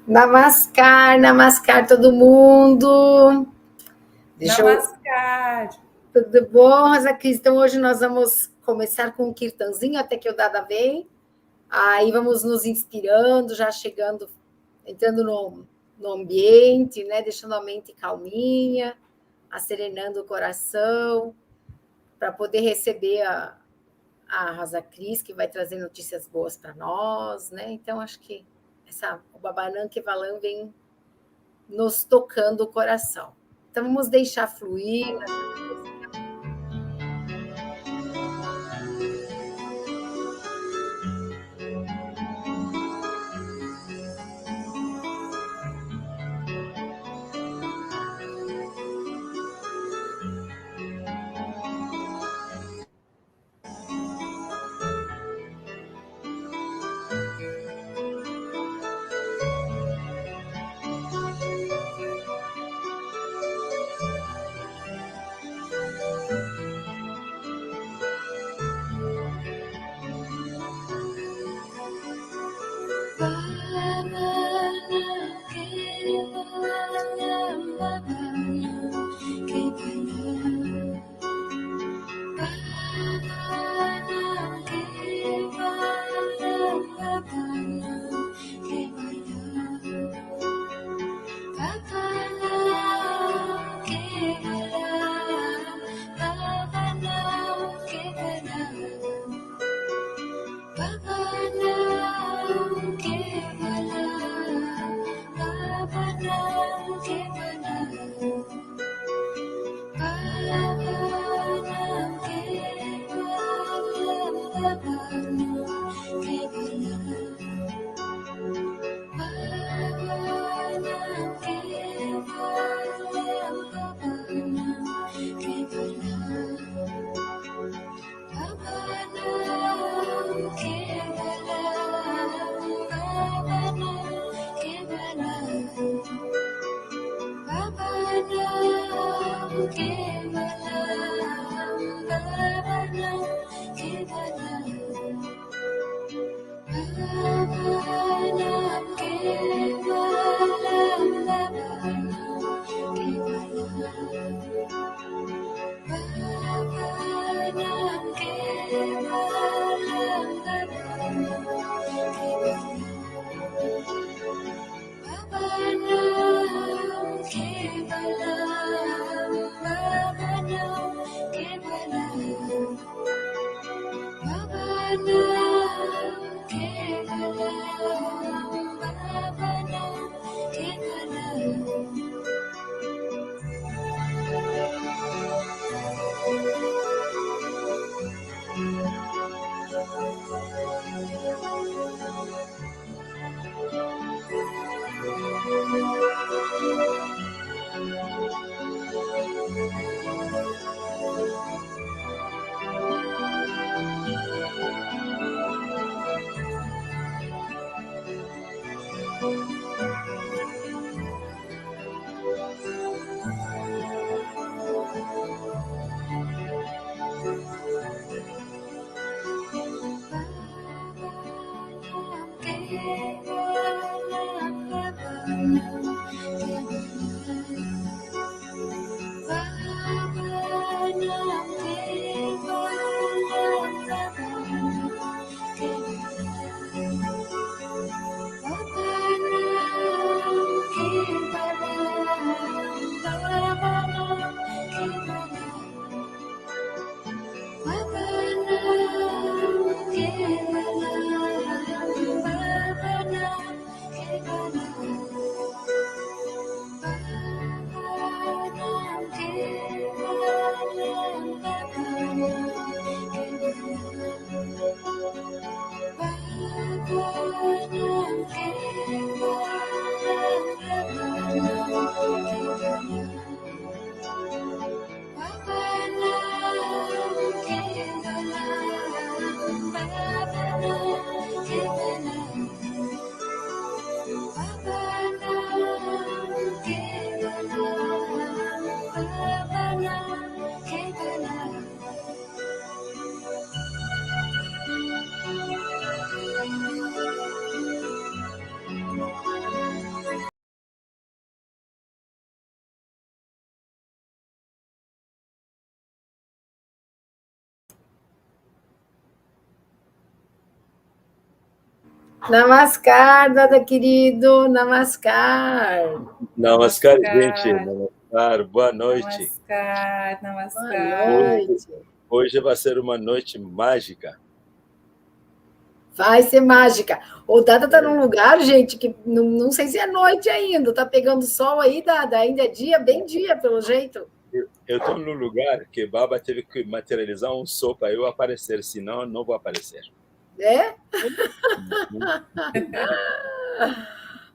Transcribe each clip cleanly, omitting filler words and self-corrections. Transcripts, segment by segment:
Namaskar, namaskar todo mundo. Namaskar. Tudo bom, Rosa Cris? Então hoje nós vamos começar com um kirtanzinho até que o Dada vem. Aí vamos nos inspirando, já chegando, entrando no ambiente, né? Deixando a mente calminha, acerenando o coração, para poder receber a Rosa Cris, que vai trazer notícias boas para nós, né? Então acho que o Babanan Kevalam vem nos tocando o coração. Então, vamos deixar fluir. Namaskar, Dada querido, namaskar. Namaskar, gente. Namaskar, boa noite. Namaskar, Boa namaskar. Hoje vai ser uma noite mágica. Vai ser mágica. O Dada está num lugar, gente, que não sei se é noite ainda. Está pegando sol aí, Dada? Ainda é dia, bem dia, pelo jeito. Eu estou num lugar que Baba teve que materializar um sol para eu aparecer, senão não vou aparecer. É?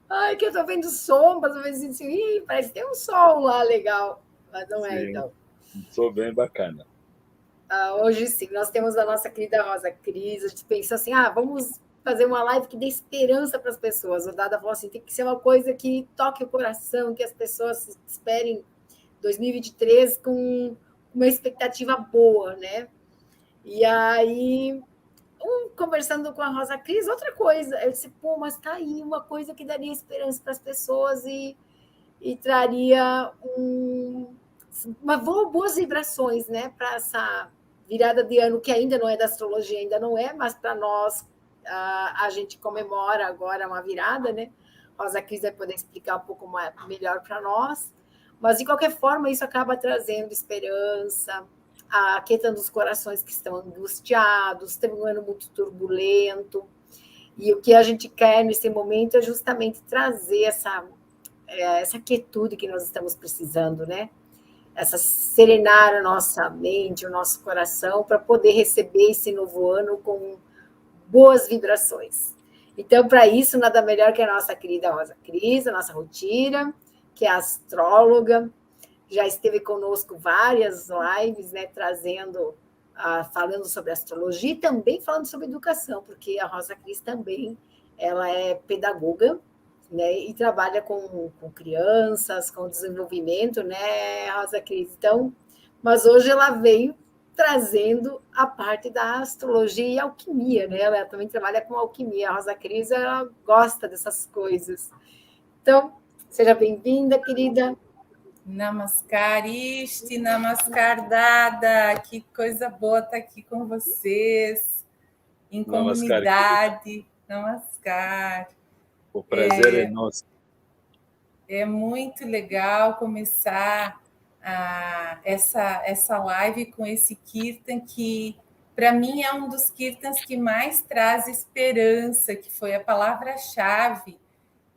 Ai, que eu estou vendo sombras, eu vejo assim, ih, parece que tem um sol lá legal. Mas não é, então. Um sol bem bacana. Hoje sim, nós temos a nossa querida Rosa Cris. A gente pensou assim: vamos fazer uma live que dê esperança para as pessoas. O Dada falou assim: tem que ser uma coisa que toque o coração, que as pessoas esperem 2023 com uma expectativa boa, né? E aí, conversando com a Rosa Cris, outra coisa, eu disse: pô, mas tá aí uma coisa que daria esperança para as pessoas e traria boas vibrações, né, para essa virada de ano, que ainda não é da astrologia, ainda não é, mas para nós a gente comemora agora uma virada, né? Rosa Cris vai poder explicar um pouco melhor para nós, mas de qualquer forma isso acaba trazendo esperança, aquietando os corações que estão angustiados, teve um ano muito turbulento, e o que a gente quer nesse momento é justamente trazer essa quietude que nós estamos precisando, né? Serenar a nossa mente, o nosso coração, para poder receber esse novo ano com boas vibrações. Então, para isso, nada melhor que a nossa querida Rosa Cris, a nossa Rutira, que é astróloga, já esteve conosco várias lives, né, falando sobre astrologia e também falando sobre educação, porque a Rosa Cris também ela é pedagoga, né, e trabalha com crianças, com desenvolvimento, né, Rosa Cris? Então, mas hoje ela veio trazendo a parte da astrologia e alquimia, né? Ela também trabalha com alquimia. A Rosa Cris, ela gosta dessas coisas. Então, seja bem-vinda, querida. Namaskar, Isti, Namaskar, Dada. Que coisa boa estar aqui com vocês, em comunidade. Namaskar. O prazer é nosso. É muito legal começar essa live com esse Kirtan, que para mim é um dos Kirtans que mais traz esperança, que foi a palavra-chave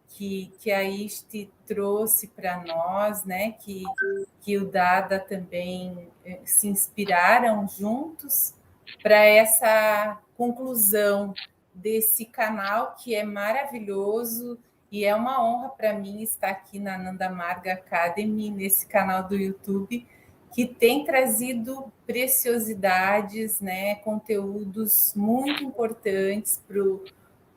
que a Isti trouxe para nós, né? Que o Dada também se inspiraram juntos para essa conclusão desse canal que é maravilhoso. E é uma honra para mim estar aqui na Nanda Marga Academy, nesse canal do YouTube, que tem trazido preciosidades, né, conteúdos muito importantes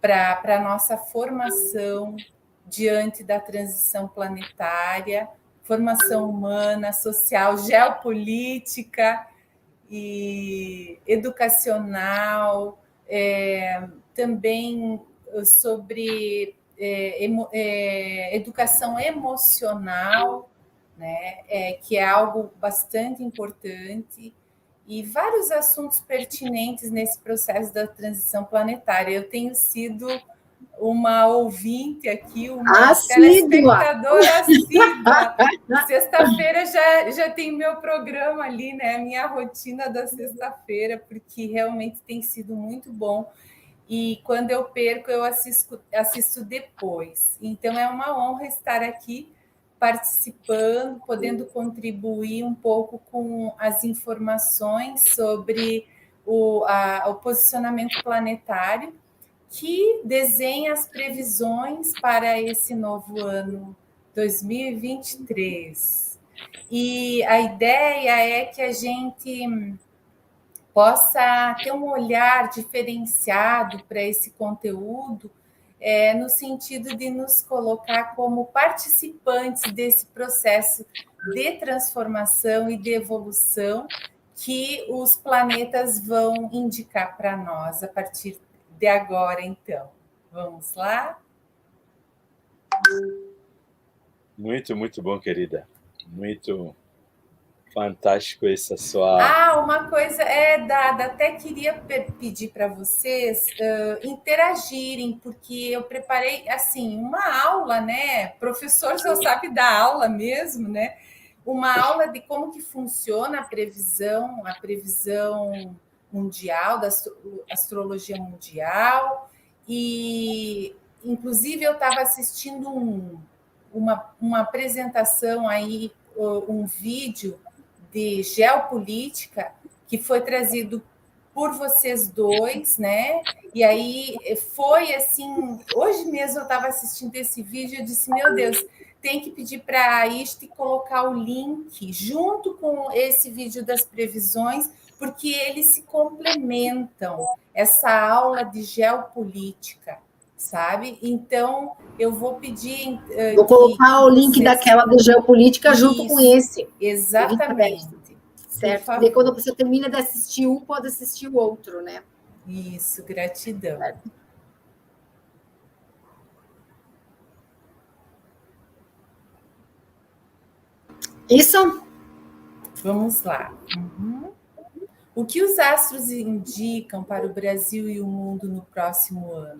para a nossa formação diante da transição planetária, formação humana, social, geopolítica e educacional, também sobre educação emocional, né, que é algo bastante importante, e vários assuntos pertinentes nesse processo da transição planetária. Eu tenho sido uma ouvinte aqui, uma telespectadora assídua. Sexta-feira já tem meu programa ali, né? Minha rotina da sexta-feira, porque realmente tem sido muito bom. E quando eu perco, eu assisto depois. Então, é uma honra estar aqui participando, podendo contribuir um pouco com as informações sobre o posicionamento planetário, que desenha as previsões para esse novo ano 2023. E a ideia é que a gente possa ter um olhar diferenciado para esse conteúdo, no sentido de nos colocar como participantes desse processo de transformação e de evolução que os planetas vão indicar para nós a partir de agora, então. Vamos lá? Muito, muito bom, querida. Muito fantástico essa sua... Uma coisa Dada, até queria pedir para vocês interagirem, porque eu preparei assim uma aula, né? Professor só sabe dar aula mesmo, né? Uma aula de como que funciona a previsão mundial, da astrologia mundial, e inclusive eu estava assistindo uma apresentação aí, um vídeo de geopolítica que foi trazido por vocês dois, né? E aí foi assim, hoje mesmo eu estava assistindo esse vídeo e eu disse, meu Deus, tem que pedir para a Isti colocar o link junto com esse vídeo das previsões, porque eles se complementam, essa aula de geopolítica, sabe? Então, eu vou pedir... Vou colocar o link daquela de geopolítica junto com esse. Exatamente. Certo, porque quando você termina de assistir um, pode assistir o outro, né? Isso, gratidão. Certo. Isso? Vamos lá. O que os astros indicam para o Brasil e o mundo no próximo ano?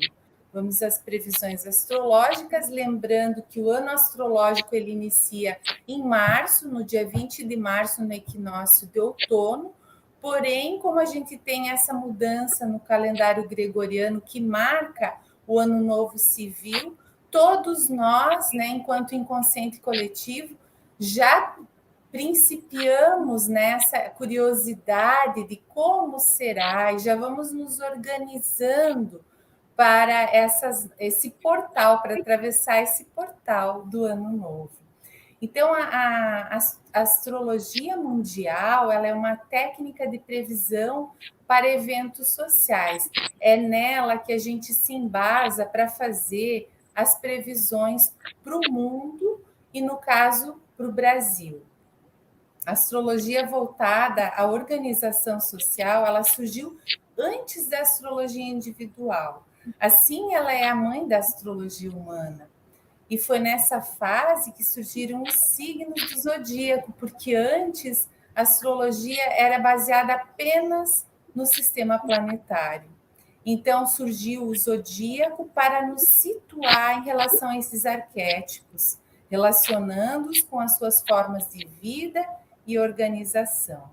Vamos às previsões astrológicas, lembrando que o ano astrológico ele inicia em março, no dia 20 de março, no equinócio de outono. Porém, como a gente tem essa mudança no calendário gregoriano que marca o Ano Novo Civil, todos nós, né, enquanto inconsciente coletivo, já principiamos nessa curiosidade de como será e já vamos nos organizando para esse portal, para atravessar esse portal do Ano Novo. Então, a astrologia mundial ela é uma técnica de previsão para eventos sociais. É nela que a gente se embasa para fazer as previsões para o mundo e, no caso, para o Brasil. A astrologia voltada à organização social, ela surgiu antes da astrologia individual. Assim, ela é a mãe da astrologia humana. E foi nessa fase que surgiram os signos do zodíaco, porque antes a astrologia era baseada apenas no sistema planetário. Então, surgiu o zodíaco para nos situar em relação a esses arquétipos, relacionando-os com as suas formas de vida e organização.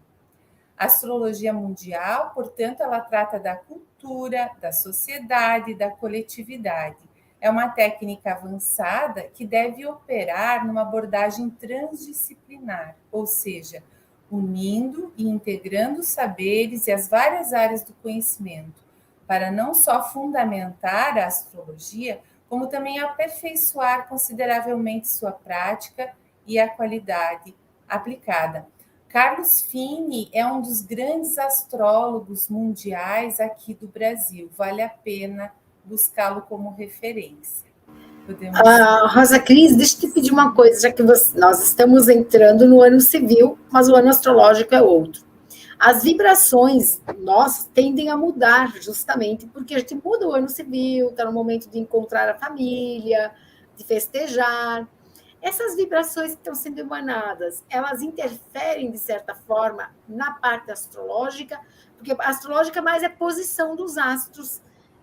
A astrologia mundial, portanto, ela trata da cultura, da sociedade, da coletividade. É uma técnica avançada que deve operar numa abordagem transdisciplinar, ou seja, unindo e integrando os saberes e as várias áreas do conhecimento, para não só fundamentar a astrologia, como também aperfeiçoar consideravelmente sua prática e a qualidade aplicada. Carlos Fini é um dos grandes astrólogos mundiais aqui do Brasil. Vale a pena buscá-lo como referência. Rosa Cris, deixa eu te pedir uma coisa, já que nós estamos entrando no ano civil, mas o ano astrológico é outro. As vibrações nossas tendem a mudar, justamente porque a gente muda o ano civil, está no momento de encontrar a família, de festejar. Essas vibrações que estão sendo emanadas, elas interferem, de certa forma, na parte astrológica, porque a astrológica mais é posição dos astros,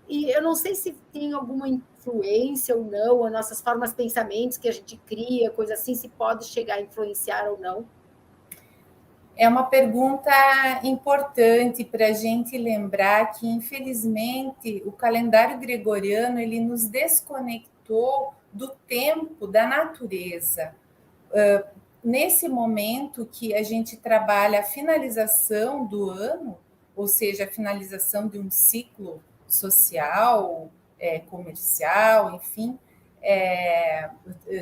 e eu não sei se tem alguma influência ou não, as nossas formas, pensamentos que a gente cria, coisa assim, se pode chegar a influenciar ou não. É uma pergunta importante para a gente lembrar que, infelizmente, o calendário gregoriano ele nos desconectou do tempo da natureza. Nesse momento que a gente trabalha a finalização do ano, ou seja, a finalização de um ciclo social, comercial, enfim,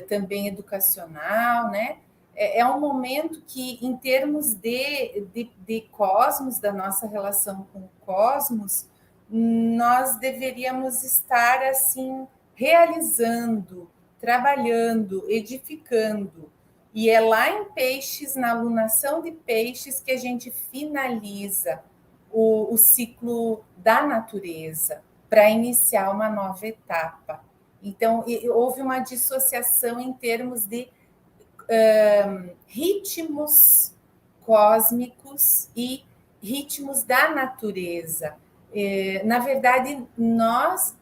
também educacional, né? É um momento que, em termos de cosmos, da nossa relação com o cosmos, nós deveríamos estar assim realizando, trabalhando, edificando. E é lá em Peixes, na alunação de Peixes, que a gente finaliza o ciclo da natureza para iniciar uma nova etapa. Então, houve uma dissociação em termos de ritmos cósmicos e ritmos da natureza. Na verdade, nós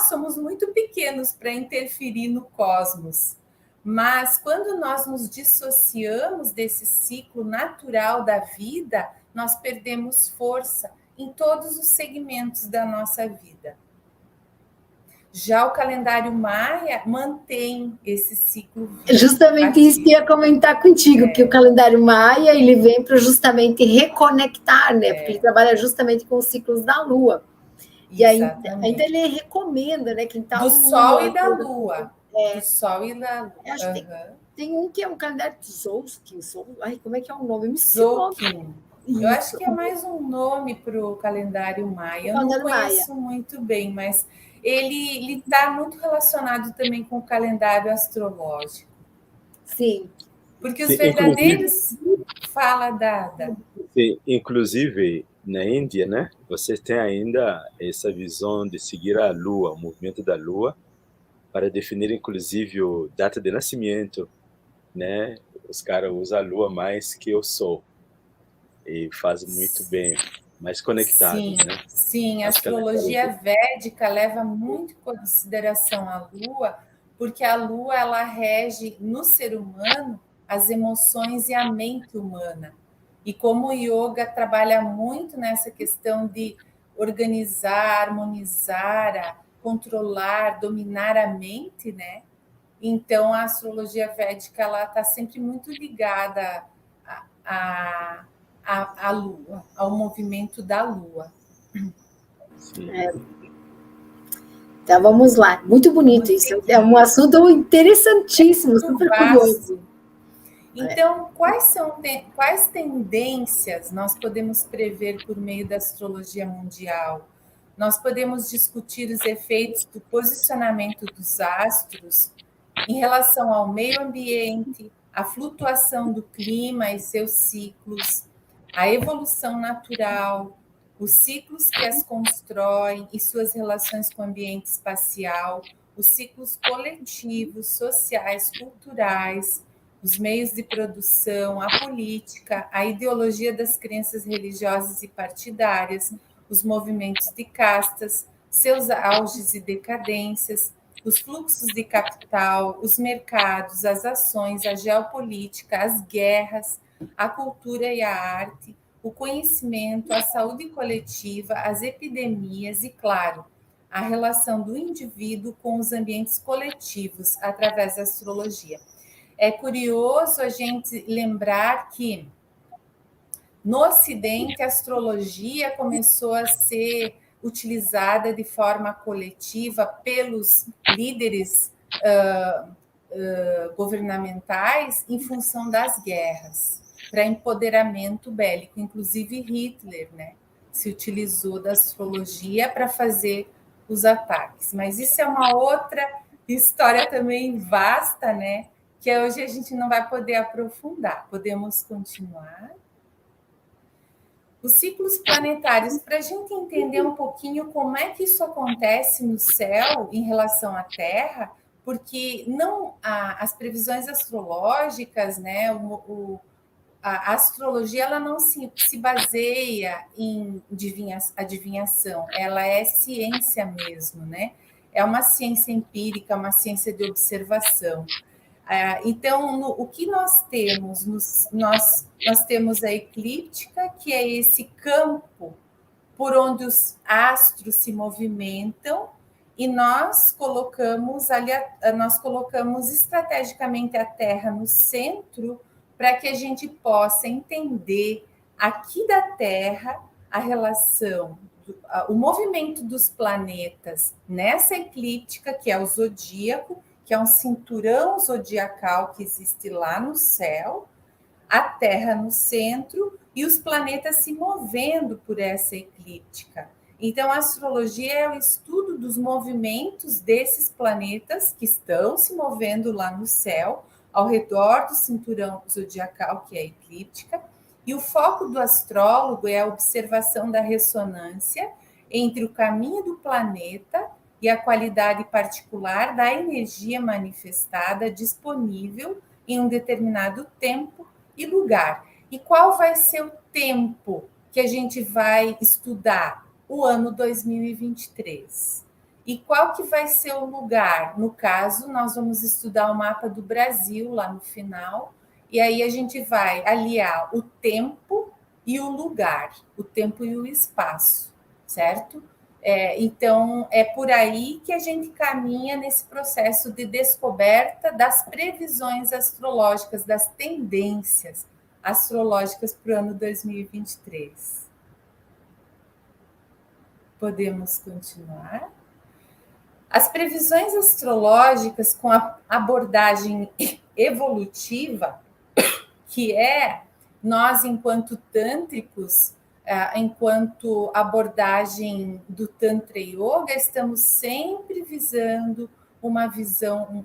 somos muito pequenos para interferir no cosmos, mas quando nós nos dissociamos desse ciclo natural da vida, nós perdemos força em todos os segmentos da nossa vida. Já o calendário maia mantém esse ciclo vivo. Justamente ativo. Isso que eu ia comentar contigo, que o calendário maia ele vem para justamente reconectar, né? Porque ele trabalha justamente com os ciclos da Lua. E ainda ele recomenda, né? Quem tá do Sol e da Lua. Do Sol e da Lua. Acho que tem um que é um calendário Tzolk'in. Ai, como é que é o nome? Tzolk'in. Eu acho que é mais um nome para o calendário maia. Eu não conheço muito bem, mas ele está muito relacionado também com o calendário astrológico. Sim. Porque os verdadeiros falam Sim, inclusive, na Índia, né? Você tem ainda essa visão de seguir a Lua, o movimento da Lua, para definir, inclusive, a data de nascimento, né? Os caras usam a Lua mais que o Sol. E faz muito bem, mais conectado. Sim, né? Sim, a astrologia védica leva muito em consideração a Lua, porque a Lua ela rege no ser humano as emoções e a mente humana. E como o yoga trabalha muito nessa questão de organizar, harmonizar, controlar, dominar a mente, né? Então a astrologia védica ela está sempre muito ligada à Lua, ao movimento da Lua. Então vamos lá, muito bonito isso. É um assunto interessantíssimo, super curioso. Então, quais tendências nós podemos prever por meio da astrologia mundial? Nós podemos discutir os efeitos do posicionamento dos astros em relação ao meio ambiente, a flutuação do clima e seus ciclos, a evolução natural, os ciclos que as constroem e suas relações com o ambiente espacial, os ciclos coletivos, sociais, culturais, os meios de produção, a política, a ideologia das crenças religiosas e partidárias, os movimentos de castas, seus auges e decadências, os fluxos de capital, os mercados, as ações, a geopolítica, as guerras, a cultura e a arte, o conhecimento, a saúde coletiva, as epidemias e, claro, a relação do indivíduo com os ambientes coletivos através da astrologia. É curioso a gente lembrar que no Ocidente a astrologia começou a ser utilizada de forma coletiva pelos líderes governamentais em função das guerras, para empoderamento bélico. Inclusive Hitler, né, se utilizou da astrologia para fazer os ataques. Mas isso é uma outra história também vasta, né, que hoje a gente não vai poder aprofundar. Podemos continuar? Os ciclos planetários, para a gente entender um pouquinho como é que isso acontece no céu em relação à Terra, porque não as previsões astrológicas, né, a astrologia ela não se baseia em adivinhação, ela é ciência mesmo, né? É uma ciência empírica, uma ciência de observação. Então, o que nós temos? Nós temos a eclíptica, que é esse campo por onde os astros se movimentam, e nós colocamos estrategicamente a Terra no centro para que a gente possa entender aqui da Terra a relação, o movimento dos planetas nessa eclíptica, que é o zodíaco, que é um cinturão zodiacal que existe lá no céu, a Terra no centro e os planetas se movendo por essa eclíptica. Então, a astrologia é o estudo dos movimentos desses planetas que estão se movendo lá no céu, ao redor do cinturão zodiacal, que é a eclíptica, e o foco do astrólogo é a observação da ressonância entre o caminho do planeta e a qualidade particular da energia manifestada disponível em um determinado tempo e lugar. E qual vai ser o tempo que a gente vai estudar? O ano 2023. E qual que vai ser o lugar? No caso, nós vamos estudar o mapa do Brasil lá no final, e aí a gente vai aliar o tempo e o lugar, o tempo e o espaço, certo? Então, é por aí que a gente caminha nesse processo de descoberta das previsões astrológicas, das tendências astrológicas para o ano 2023. Podemos continuar? As previsões astrológicas com a abordagem evolutiva, que é nós, enquanto tântricos, enquanto abordagem do Tantra Yoga, estamos sempre visando uma visão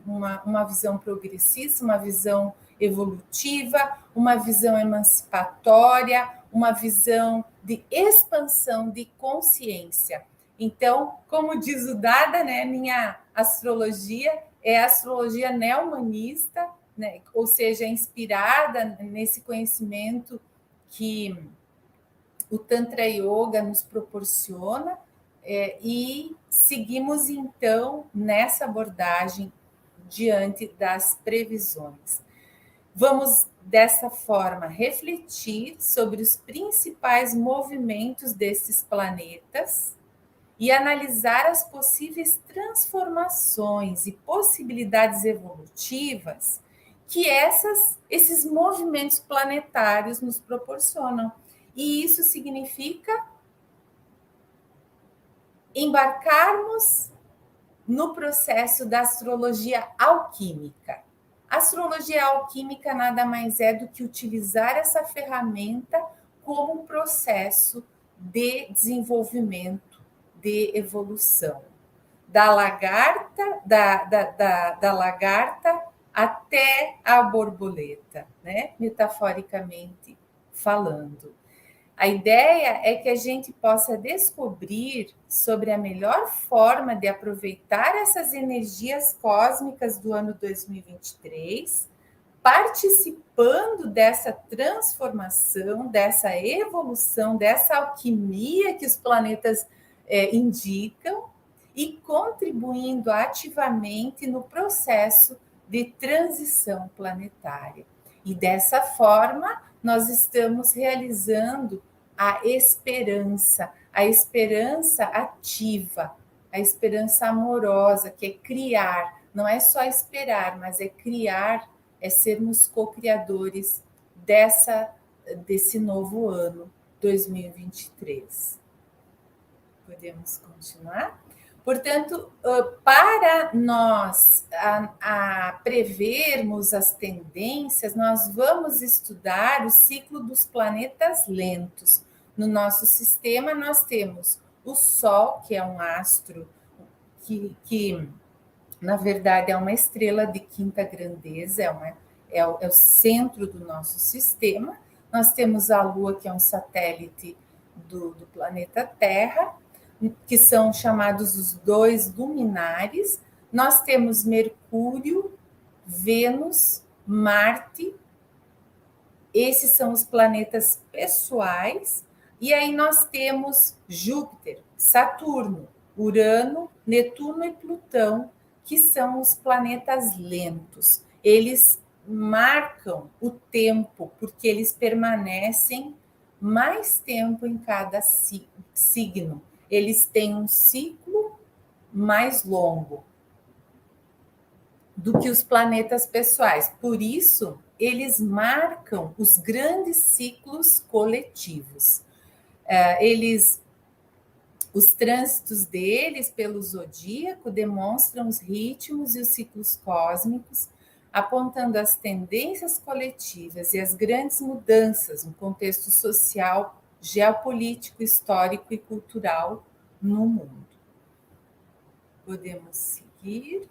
progressista, uma visão evolutiva, uma visão emancipatória, uma visão de expansão de consciência. Então, como diz o Dada, né, minha astrologia é a astrologia neo-humanista, né, ou seja, inspirada nesse conhecimento que o Tantra Yoga nos proporciona, e seguimos, então, nessa abordagem diante das previsões. Vamos, dessa forma, refletir sobre os principais movimentos desses planetas e analisar as possíveis transformações e possibilidades evolutivas que esses movimentos planetários nos proporcionam. E isso significa embarcarmos no processo da astrologia alquímica. A astrologia alquímica nada mais é do que utilizar essa ferramenta como um processo de desenvolvimento, de evolução. Da lagarta, da lagarta até a borboleta, né? Metaforicamente falando. A ideia é que a gente possa descobrir sobre a melhor forma de aproveitar essas energias cósmicas do ano 2023, participando dessa transformação, dessa evolução, dessa alquimia que os planetas indicam, e contribuindo ativamente no processo de transição planetária. E dessa forma, nós estamos realizando a esperança ativa, a esperança amorosa, que é criar, não é só esperar, mas é criar, é sermos co-criadores desse novo ano, 2023. Podemos continuar? Portanto, para nós prevermos as tendências, nós vamos estudar o ciclo dos planetas lentos. No nosso sistema, nós temos o Sol, que é um astro que na verdade, é uma estrela de quinta grandeza, é o centro do nosso sistema. Nós temos a Lua, que é um satélite do planeta Terra, que são chamados os dois luminares. Nós temos Mercúrio, Vênus, Marte. Esses são os planetas pessoais. E aí nós temos Júpiter, Saturno, Urano, Netuno e Plutão, que são os planetas lentos. Eles marcam o tempo, porque eles permanecem mais tempo em cada signo. Eles têm um ciclo mais longo do que os planetas pessoais. Por isso, eles marcam os grandes ciclos coletivos. Os trânsitos deles pelo zodíaco demonstram os ritmos e os ciclos cósmicos, apontando as tendências coletivas e as grandes mudanças no contexto social, geopolítico, histórico e cultural no mundo. Podemos seguir.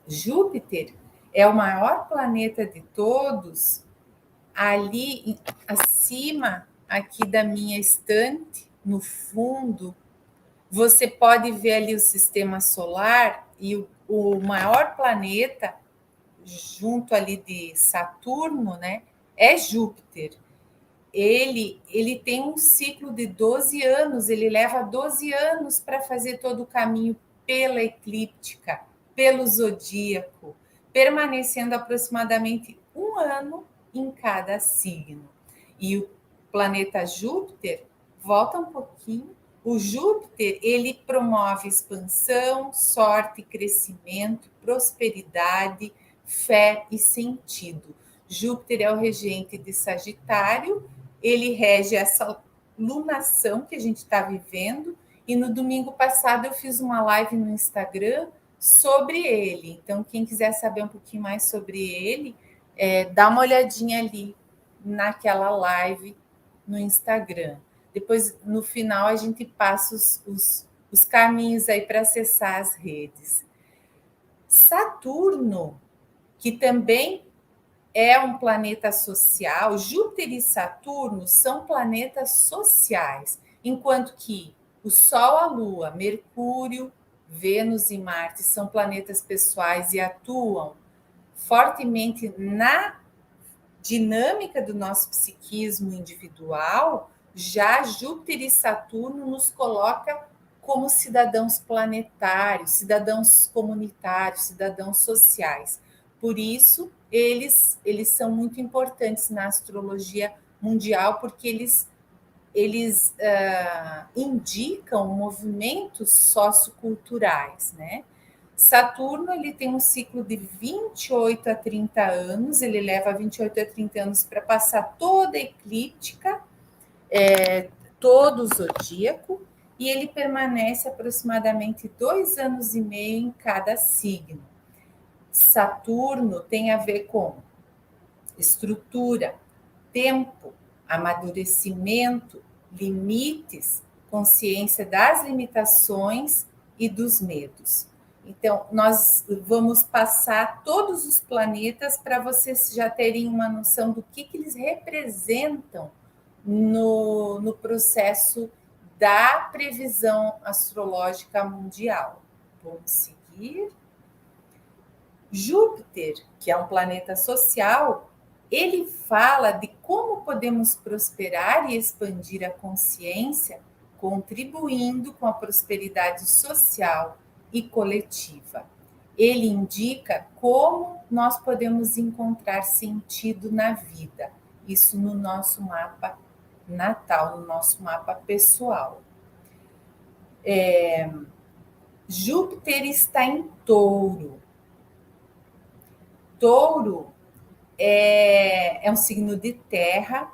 Júpiter é o maior planeta de todos. Ali acima, aqui da minha estante, no fundo, você pode ver ali o sistema solar e o maior planeta, junto ali de Saturno, né, é Júpiter. Ele tem um ciclo de 12 anos, ele leva 12 anos para fazer todo o caminho pela eclíptica, pelo zodíaco, permanecendo aproximadamente 1 ano em cada signo. E o planeta Júpiter, volta um pouquinho, o Júpiter, ele promove expansão, sorte, crescimento, prosperidade, fé e sentido. Júpiter é o regente de Sagitário, ele rege essa lunação que a gente está vivendo, e no domingo passado eu fiz uma live no Instagram sobre ele. Então, quem quiser saber um pouquinho mais sobre ele, dá uma olhadinha ali naquela live no Instagram. Depois, no final, a gente passa os caminhos aí para acessar as redes. Saturno, que também é um planeta social, Júpiter e Saturno são planetas sociais, enquanto que o Sol, a Lua, Mercúrio, Vênus e Marte são planetas pessoais e atuam fortemente na dinâmica do nosso psiquismo individual. Já Júpiter e Saturno nos coloca como cidadãos planetários, cidadãos comunitários, cidadãos sociais. Por isso, eles são muito importantes na astrologia mundial, porque eles indicam movimentos socioculturais, né? Saturno, ele tem um ciclo de 28 a 30 anos, ele leva 28 a 30 anos para passar toda a eclíptica, todo o zodíaco, e ele permanece aproximadamente 2 anos e meio em cada signo. Saturno tem a ver com estrutura, tempo, amadurecimento, limites, consciência das limitações e dos medos. Então, nós vamos passar todos os planetas para vocês já terem uma noção do que eles representam no processo da previsão astrológica mundial. Vamos seguir. Júpiter, que é um planeta social, ele fala de como podemos prosperar e expandir a consciência, contribuindo com a prosperidade social e coletiva. Ele indica como nós podemos encontrar sentido na vida, isso no nosso mapa natal, no nosso mapa pessoal. Júpiter está em Touro. Touro é um signo de terra.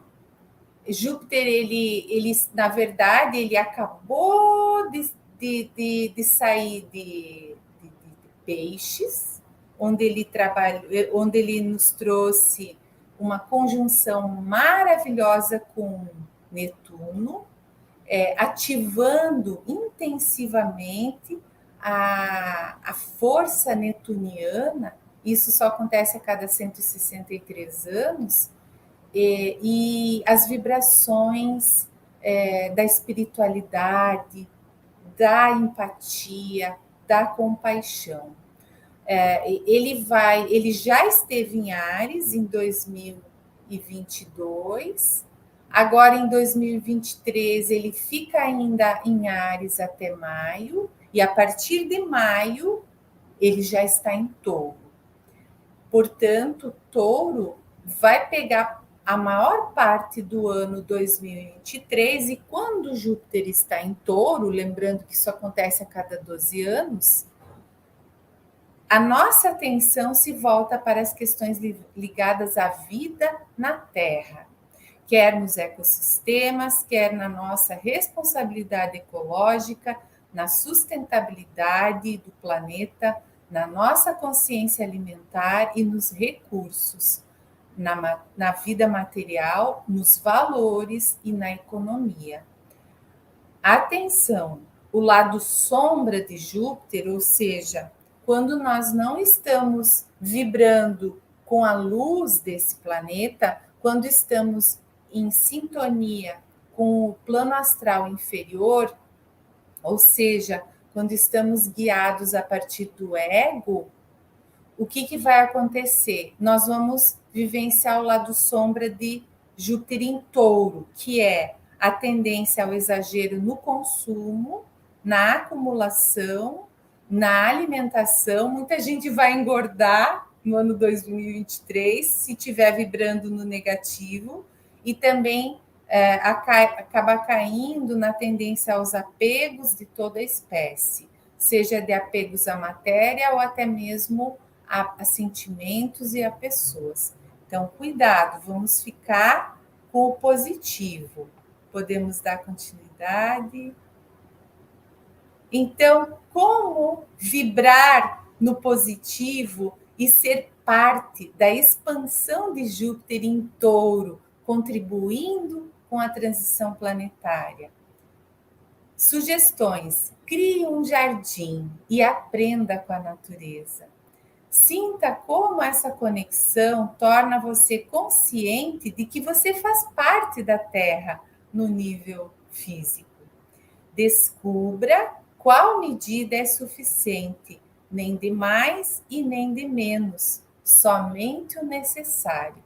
Júpiter, ele na verdade, ele acabou de sair de Peixes, onde ele nos trouxe uma conjunção maravilhosa com Netuno, ativando intensivamente a força netuniana. Isso só acontece a cada 163 anos, e as vibrações da espiritualidade, da empatia, da compaixão. Ele já esteve em Áries em 2022, agora em 2023 ele fica ainda em Áries até maio, e a partir de maio ele já está em Touro. Portanto, Touro vai pegar a maior parte do ano 2023, e quando Júpiter está em Touro, lembrando que isso acontece a cada 12 anos, a nossa atenção se volta para as questões ligadas à vida na Terra, quer nos ecossistemas, quer na nossa responsabilidade ecológica, na sustentabilidade do planeta, na nossa consciência alimentar e nos recursos, na vida material, nos valores e na economia. Atenção, o lado sombra de Júpiter, ou seja, quando nós não estamos vibrando com a luz desse planeta, quando estamos em sintonia com o plano astral inferior, ou seja, quando estamos guiados a partir do ego, o que vai acontecer? Nós vamos vivenciar o lado sombra de Júpiter em Touro, que é a tendência ao exagero no consumo, na acumulação, na alimentação. Muita gente vai engordar no ano 2023, se estiver vibrando no negativo, e também acaba caindo na tendência aos apegos de toda a espécie, seja de apegos à matéria ou até mesmo a sentimentos e a pessoas. Então, cuidado, vamos ficar com o positivo. Podemos dar continuidade. Então, como vibrar no positivo e ser parte da expansão de Júpiter em Touro, contribuindo com a transição planetária? Sugestões: crie um jardim e aprenda com a natureza. Sinta como essa conexão torna você consciente de que você faz parte da Terra no nível físico. Descubra qual medida é suficiente, nem de mais e nem de menos, somente o necessário.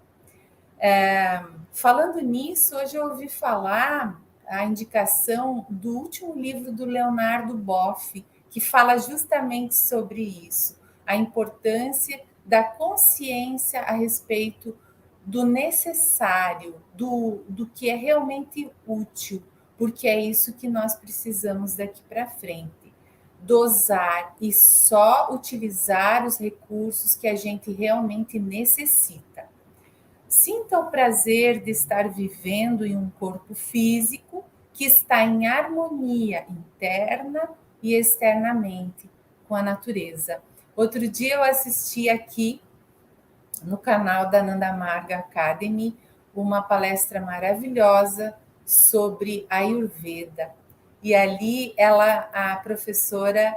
Falando nisso, hoje eu ouvi falar a indicação do último livro do Leonardo Boff, que fala justamente sobre isso, a importância da consciência a respeito do necessário, do que é realmente útil, porque é isso que nós precisamos daqui para frente. Dosar e só utilizar os recursos que a gente realmente necessita. Sinta o prazer de estar vivendo em um corpo físico que está em harmonia interna e externamente com a natureza. Outro dia eu assisti aqui no canal da Nanda Marga Academy uma palestra maravilhosa sobre Ayurveda. E ali a professora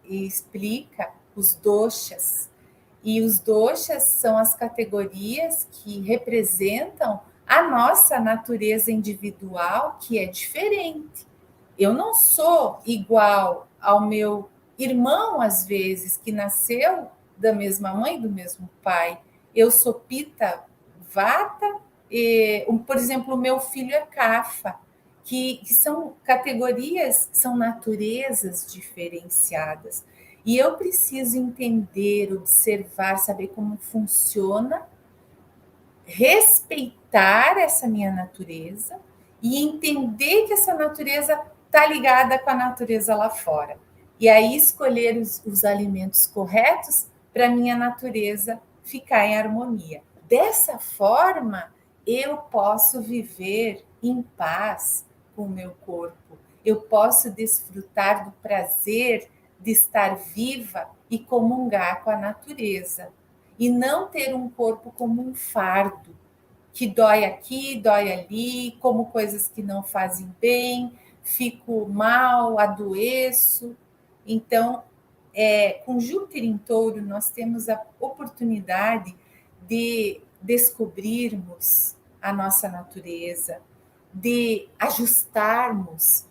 explica os doshas. E os doshas são as categorias que representam a nossa natureza individual, que é diferente. Eu não sou igual ao meu irmão, às vezes, que nasceu da mesma mãe e do mesmo pai. Eu sou Pitta Vata, por exemplo, o meu filho é Kapha, que são categorias, são naturezas diferenciadas. E eu preciso entender, observar, saber como funciona, respeitar essa minha natureza e entender que essa natureza está ligada com a natureza lá fora. E aí escolher os alimentos corretos para a minha natureza ficar em harmonia. Dessa forma, eu posso viver em paz com o meu corpo. Eu posso desfrutar do prazer de estar viva e comungar com a natureza. E não ter um corpo como um fardo, que dói aqui, dói ali, como coisas que não fazem bem, fico mal, adoeço. Então, com Júpiter em Touro, nós temos a oportunidade de descobrirmos a nossa natureza, de ajustarmos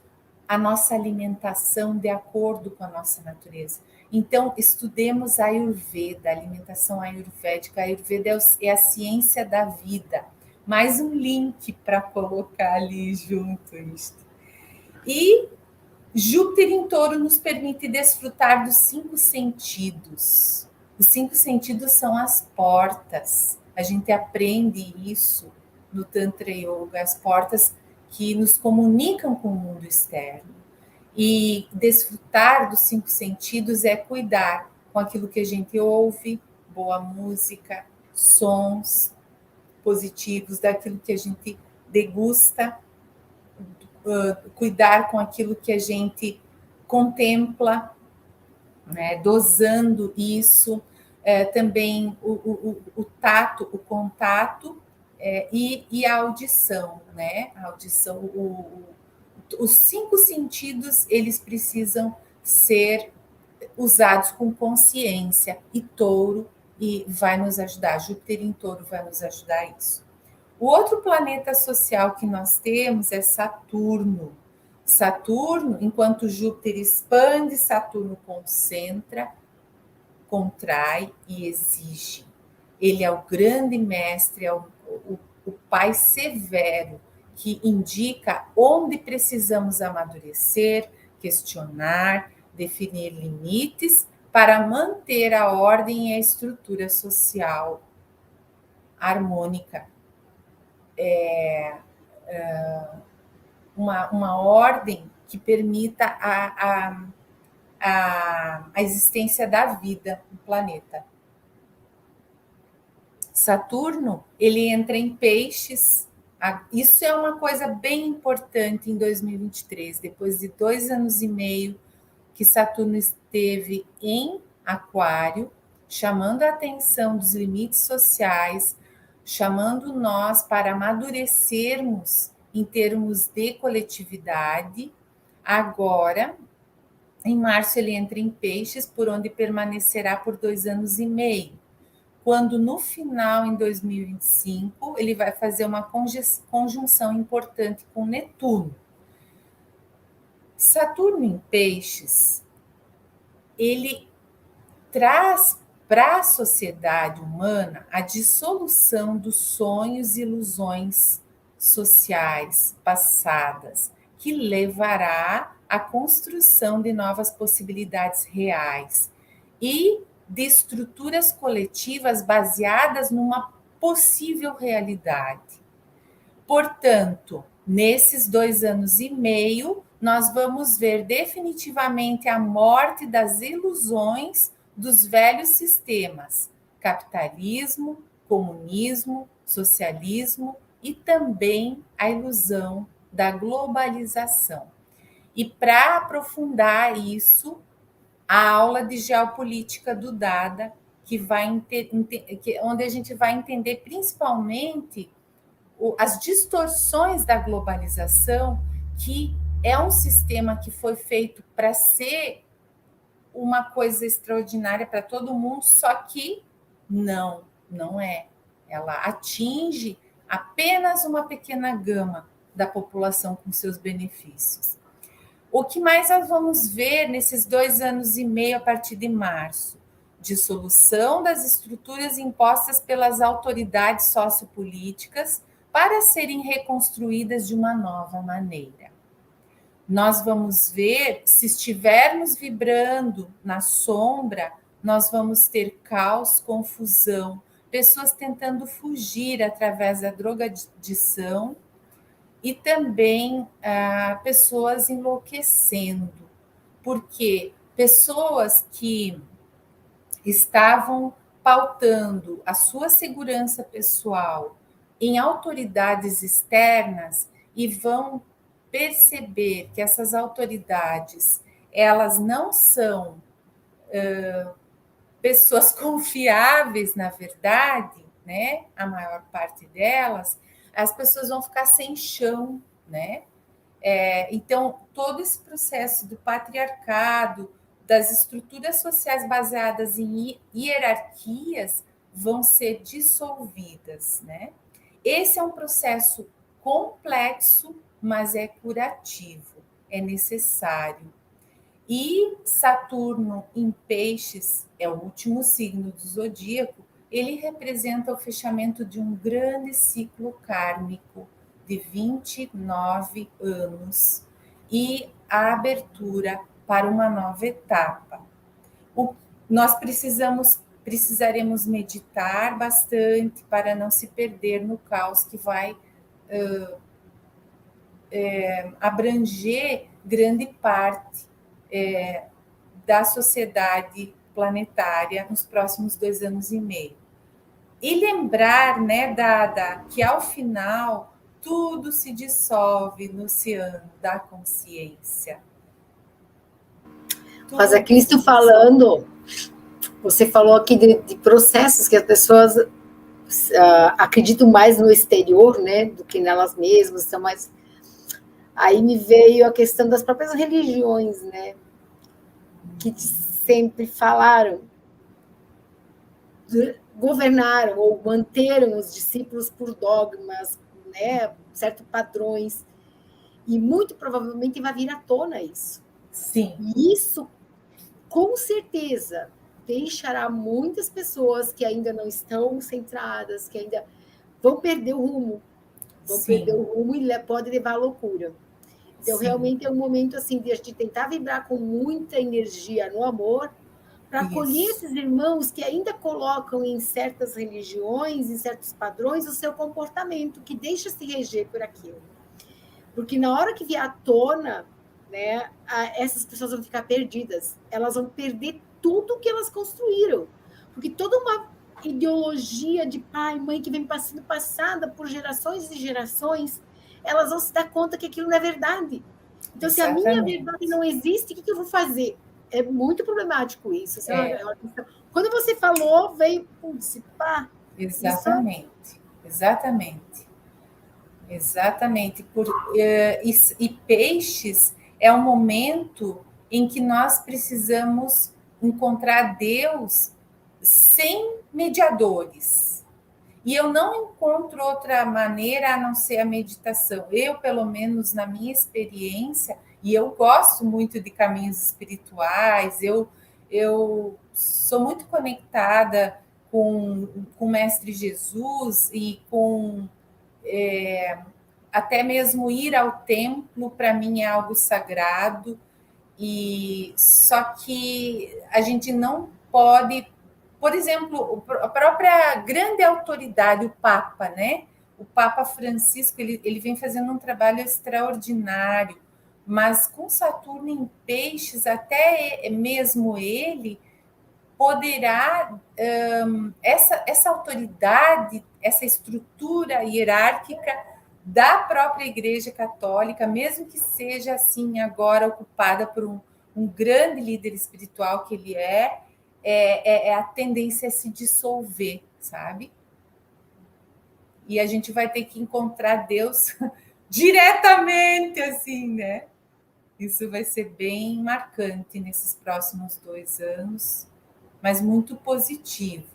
a nossa alimentação de acordo com a nossa natureza. Então, estudemos a Ayurveda, a alimentação ayurvédica. A Ayurveda é a ciência da vida. Mais um link para colocar ali junto isto. E Júpiter em Touro nos permite desfrutar dos 5 sentidos. Os 5 sentidos são as portas. A gente aprende isso no Tantra Yoga, as portas que nos comunicam com o mundo externo. E desfrutar dos 5 sentidos é cuidar com aquilo que a gente ouve, boa música, sons positivos, daquilo que a gente degusta, cuidar com aquilo que a gente contempla, né, dosando isso, também o tato, o contato e a audição, né? A audição, os 5 sentidos, eles precisam ser usados com consciência, e Touro vai nos ajudar, Júpiter em Touro vai nos ajudar a isso. O outro planeta social que nós temos é Saturno. Saturno, enquanto Júpiter expande, Saturno concentra, contrai e exige. Ele é o grande mestre, é o pai severo, que indica onde precisamos amadurecer, questionar, definir limites para manter a ordem e a estrutura social harmônica. Uma ordem que permita a existência da vida no planeta. Saturno, ele entra em Peixes. Isso é uma coisa bem importante em 2023, depois de 2 anos e meio que Saturno esteve em Aquário, chamando a atenção dos limites sociais, chamando nós para amadurecermos em termos de coletividade. Agora, em março, ele entra em Peixes, por onde permanecerá por 2 anos e meio. Quando no final, em 2025, ele vai fazer uma conjunção importante com Netuno. Saturno em Peixes, ele traz para a sociedade humana a dissolução dos sonhos e ilusões sociais passadas, que levará à construção de novas possibilidades reais e de estruturas coletivas baseadas numa possível realidade. Portanto, nesses 2 anos e meio, nós vamos ver definitivamente a morte das ilusões dos velhos sistemas, capitalismo, comunismo, socialismo e também a ilusão da globalização. E para aprofundar isso, a aula de geopolítica do Dada, onde a gente vai entender principalmente as distorções da globalização, que é um sistema que foi feito para ser uma coisa extraordinária para todo mundo, só que não é. Ela atinge apenas uma pequena gama da população com seus benefícios. O que mais nós vamos ver nesses 2 anos e meio a partir de março? Dissolução das estruturas impostas pelas autoridades sociopolíticas para serem reconstruídas de uma nova maneira. Nós vamos ver, se estivermos vibrando na sombra, nós vamos ter caos, confusão, pessoas tentando fugir através da drogadição e também pessoas enlouquecendo, porque pessoas que estavam pautando a sua segurança pessoal em autoridades externas e vão perceber que essas autoridades, elas não são pessoas confiáveis, na verdade, né? A maior parte delas, as pessoas vão ficar sem chão, né? Então, todo esse processo do patriarcado, das estruturas sociais baseadas em hierarquias, vão ser dissolvidas, né? Esse é um processo complexo, mas é curativo, é necessário. E Saturno em Peixes é o último signo do zodíaco, ele representa o fechamento de um grande ciclo kármico de 29 anos e a abertura para uma nova etapa. Nós precisaremos meditar bastante para não se perder no caos que vai abranger grande parte da sociedade planetária nos próximos 2 anos e meio. E lembrar, né, Dada, que ao final tudo se dissolve no oceano da consciência. Rosa Cristo falando, você falou aqui de processos que as pessoas acreditam mais no exterior, né, do que nelas mesmas, são mais... Aí me veio a questão das próprias religiões, né, que sempre falaram, governaram ou manteram os discípulos por dogmas, né, certos padrões, e muito provavelmente vai vir à tona isso. Sim. E isso, com certeza, deixará muitas pessoas que ainda não estão centradas, que ainda vão perder o rumo, e pode levar à loucura. Então, realmente é um momento assim de a gente tentar vibrar com muita energia no amor, para acolher esses irmãos que ainda colocam em certas religiões, em certos padrões, o seu comportamento, que deixa se reger por aquilo. Porque na hora que vier à tona, né, essas pessoas vão ficar perdidas, elas vão perder tudo que elas construíram. Porque toda uma ideologia de pai e mãe que vem sendo passada por gerações e gerações, elas vão se dar conta que aquilo não é verdade. Então, se a minha verdade não existe, o que eu vou fazer? É muito problemático isso. Quando você falou, veio, putz, pá. Exatamente, exatamente. Exatamente. E peixes é um momento em que nós precisamos encontrar Deus sem mediadores. E eu não encontro outra maneira a não ser a meditação. Eu, pelo menos na minha experiência, e eu gosto muito de caminhos espirituais, eu sou muito conectada com o Mestre Jesus e com até mesmo ir ao templo, para mim, é algo sagrado. E só que a gente não pode, por exemplo, a própria grande autoridade, o Papa, né? O Papa Francisco, ele vem fazendo um trabalho extraordinário, mas com Saturno em Peixes, até mesmo ele poderá, essa autoridade, essa estrutura hierárquica da própria Igreja Católica, mesmo que seja assim agora ocupada por um grande líder espiritual que ele é a tendência a se dissolver, sabe? E a gente vai ter que encontrar Deus diretamente, assim, né? Isso vai ser bem marcante nesses próximos 2 anos, mas muito positivo.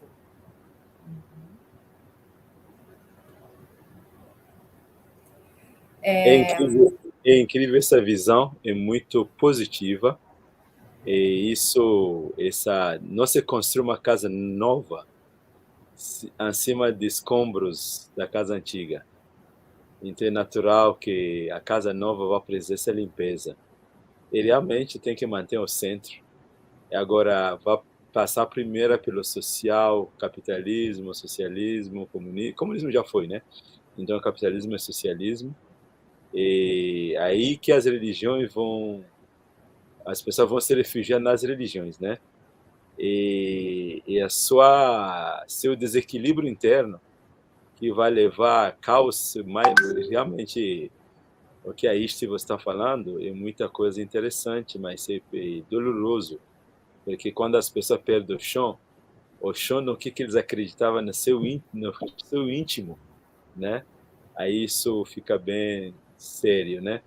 É incrível essa visão, é muito positiva. E não se construir uma casa nova acima de escombros da casa antiga. Então é natural que a casa nova vá precisar essa limpeza. E realmente tem que manter o centro. E agora vai passar primeiro pelo social, capitalismo, socialismo, comunismo. Comunismo já foi, né? Então capitalismo é socialismo. E aí que as pessoas vão se refugiar nas religiões, né? E seu desequilíbrio interno que vai levar a caos, mas realmente o que a Isti você está falando é muita coisa interessante, mas é doloroso, porque quando as pessoas perdem o chão no que eles acreditavam no seu íntimo, né? Aí isso fica bem sério, né?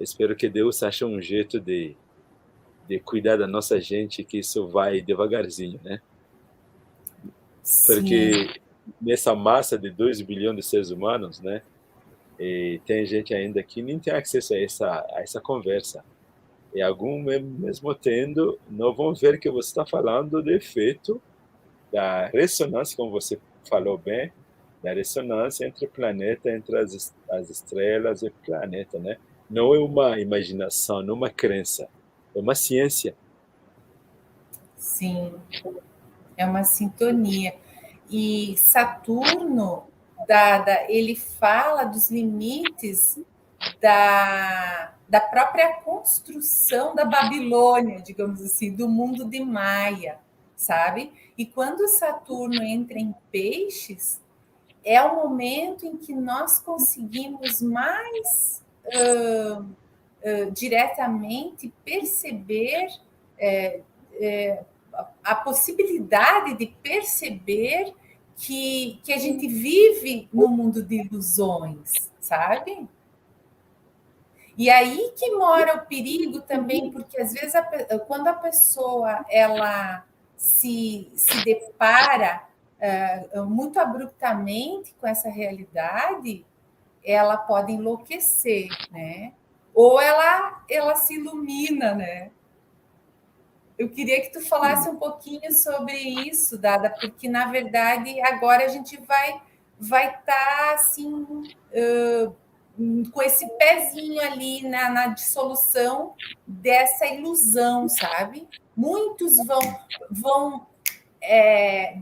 Espero que Deus ache um jeito de cuidar da nossa gente, que isso vai devagarzinho, né? Porque nessa massa de 2 bilhões de seres humanos, né? E tem gente ainda que nem tem acesso a essa conversa. E algum mesmo tendo, não vão ver que você está falando do efeito da ressonância, como você falou bem, da ressonância entre o planeta, entre as estrelas e o planeta, né? Não é uma imaginação, não é uma crença, é uma ciência. Sim, é uma sintonia. E Saturno, ele fala dos limites da própria construção da Babilônia, digamos assim, do mundo de Maia, sabe? E quando Saturno entra em Peixes, é o momento em que nós conseguimos mais diretamente perceber a possibilidade de perceber que a gente vive no mundo de ilusões, sabe? E aí que mora o perigo também, porque às vezes quando a pessoa ela se depara muito abruptamente com essa realidade, ela pode enlouquecer, né? Ou ela se ilumina, né? Eu queria que tu falasse um pouquinho sobre isso, Dada, porque, na verdade, agora a gente vai estar, assim, com esse pezinho ali na dissolução dessa ilusão, sabe? Muitos vão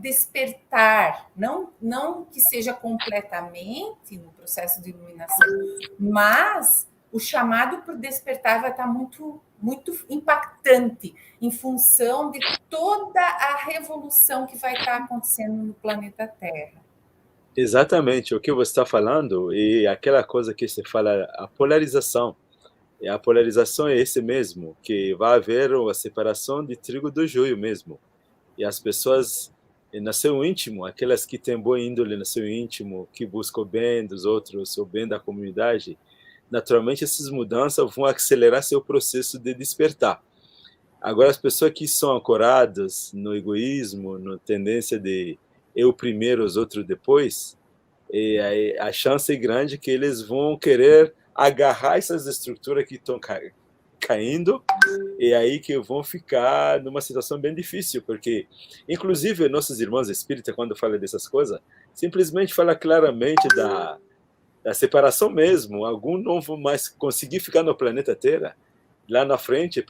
despertar, não que seja completamente no processo de iluminação, mas o chamado para o despertar vai estar muito, muito impactante em função de toda a revolução que vai estar acontecendo no planeta Terra. Exatamente o que você está falando, e aquela coisa que você fala, a polarização. E a polarização é esse mesmo, que vai haver a separação de trigo do joio mesmo. E as pessoas, no seu íntimo, aquelas que têm boa índole no seu íntimo, que buscam o bem dos outros, o bem da comunidade, naturalmente essas mudanças vão acelerar seu processo de despertar. Agora, as pessoas que são ancoradas no egoísmo, na tendência de eu primeiro, os outros depois, e a chance é grande que eles vão querer agarrar essas estruturas que estão caindo, e aí que vão ficar numa situação bem difícil, porque, inclusive, nossos irmãos espíritas, quando falam dessas coisas, simplesmente falam claramente da separação mesmo. Alguns não vão mais conseguir ficar no planeta Terra. Lá na frente,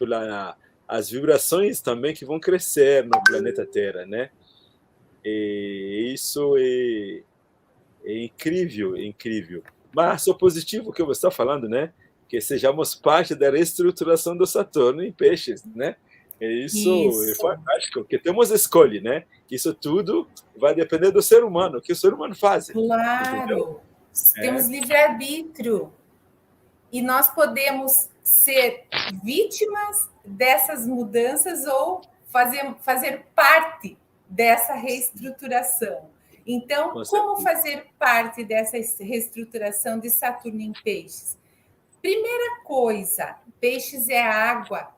as vibrações também que vão crescer no planeta Terra, né? E isso é incrível, é incrível. Mas o positivo que você está falando, né? Que sejamos parte da reestruturação do Saturno em Peixes, né? E isso é fantástico, porque temos escolha, né? Isso tudo vai depender do ser humano, o que o ser humano faz. Claro, entendeu? Temos livre-arbítrio. E nós podemos ser vítimas dessas mudanças ou fazer parte dessa reestruturação. Então, como fazer parte dessa reestruturação de Saturno em Peixes? Primeira coisa, Peixes é água.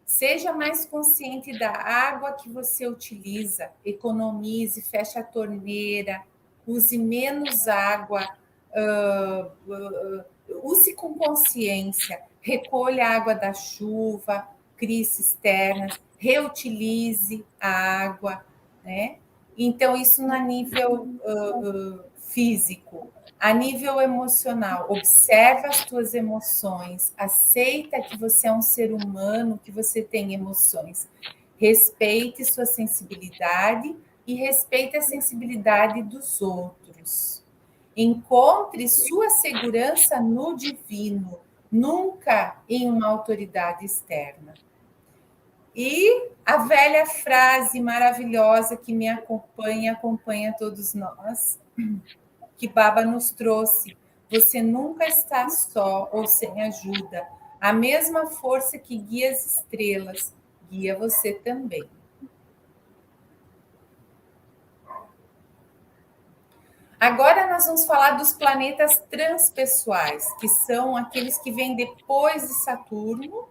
Seja mais consciente da água que você utiliza. Economize, feche a torneira, use menos água, use com consciência, recolha a água da chuva, crie cisternas, reutilize a água, né? Então, isso no nível físico. A nível emocional, observa as tuas emoções, aceita que você é um ser humano, que você tem emoções. Respeite sua sensibilidade e respeite a sensibilidade dos outros. Encontre sua segurança no divino, nunca em uma autoridade externa. E a velha frase maravilhosa que me acompanha todos nós, que Baba nos trouxe: você nunca está só ou sem ajuda. A mesma força que guia as estrelas guia você também. Agora nós vamos falar dos planetas transpessoais, que são aqueles que vêm depois de Saturno.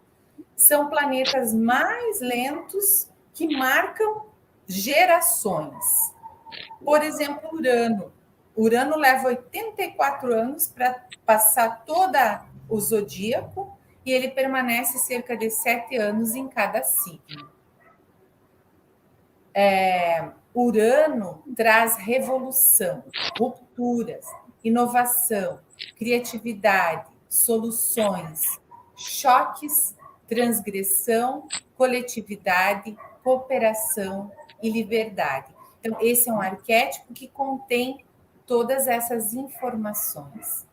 São planetas mais lentos que marcam gerações. Por exemplo, Urano. Urano leva 84 anos para passar todo o zodíaco e ele permanece cerca de 7 anos em cada signo. Urano traz revolução, rupturas, inovação, criatividade, soluções, choques, transgressão, coletividade, cooperação e liberdade. Então, esse é um arquétipo que contém todas essas informações.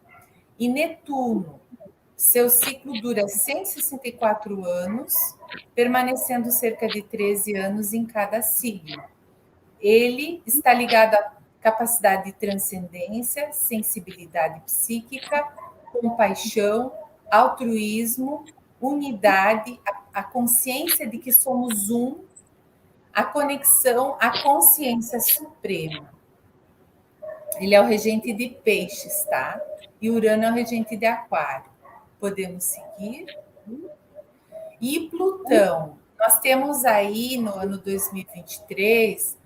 E Netuno, seu ciclo dura 164 anos, permanecendo cerca de 13 anos em cada signo. Ele está ligado à capacidade de transcendência, sensibilidade psíquica, compaixão, altruísmo, unidade, a consciência de que somos um, a conexão à consciência suprema. Ele é o regente de Peixes, tá? E Urano é o regente de Aquário. Podemos seguir? E Plutão. Nós temos aí, no ano 2023,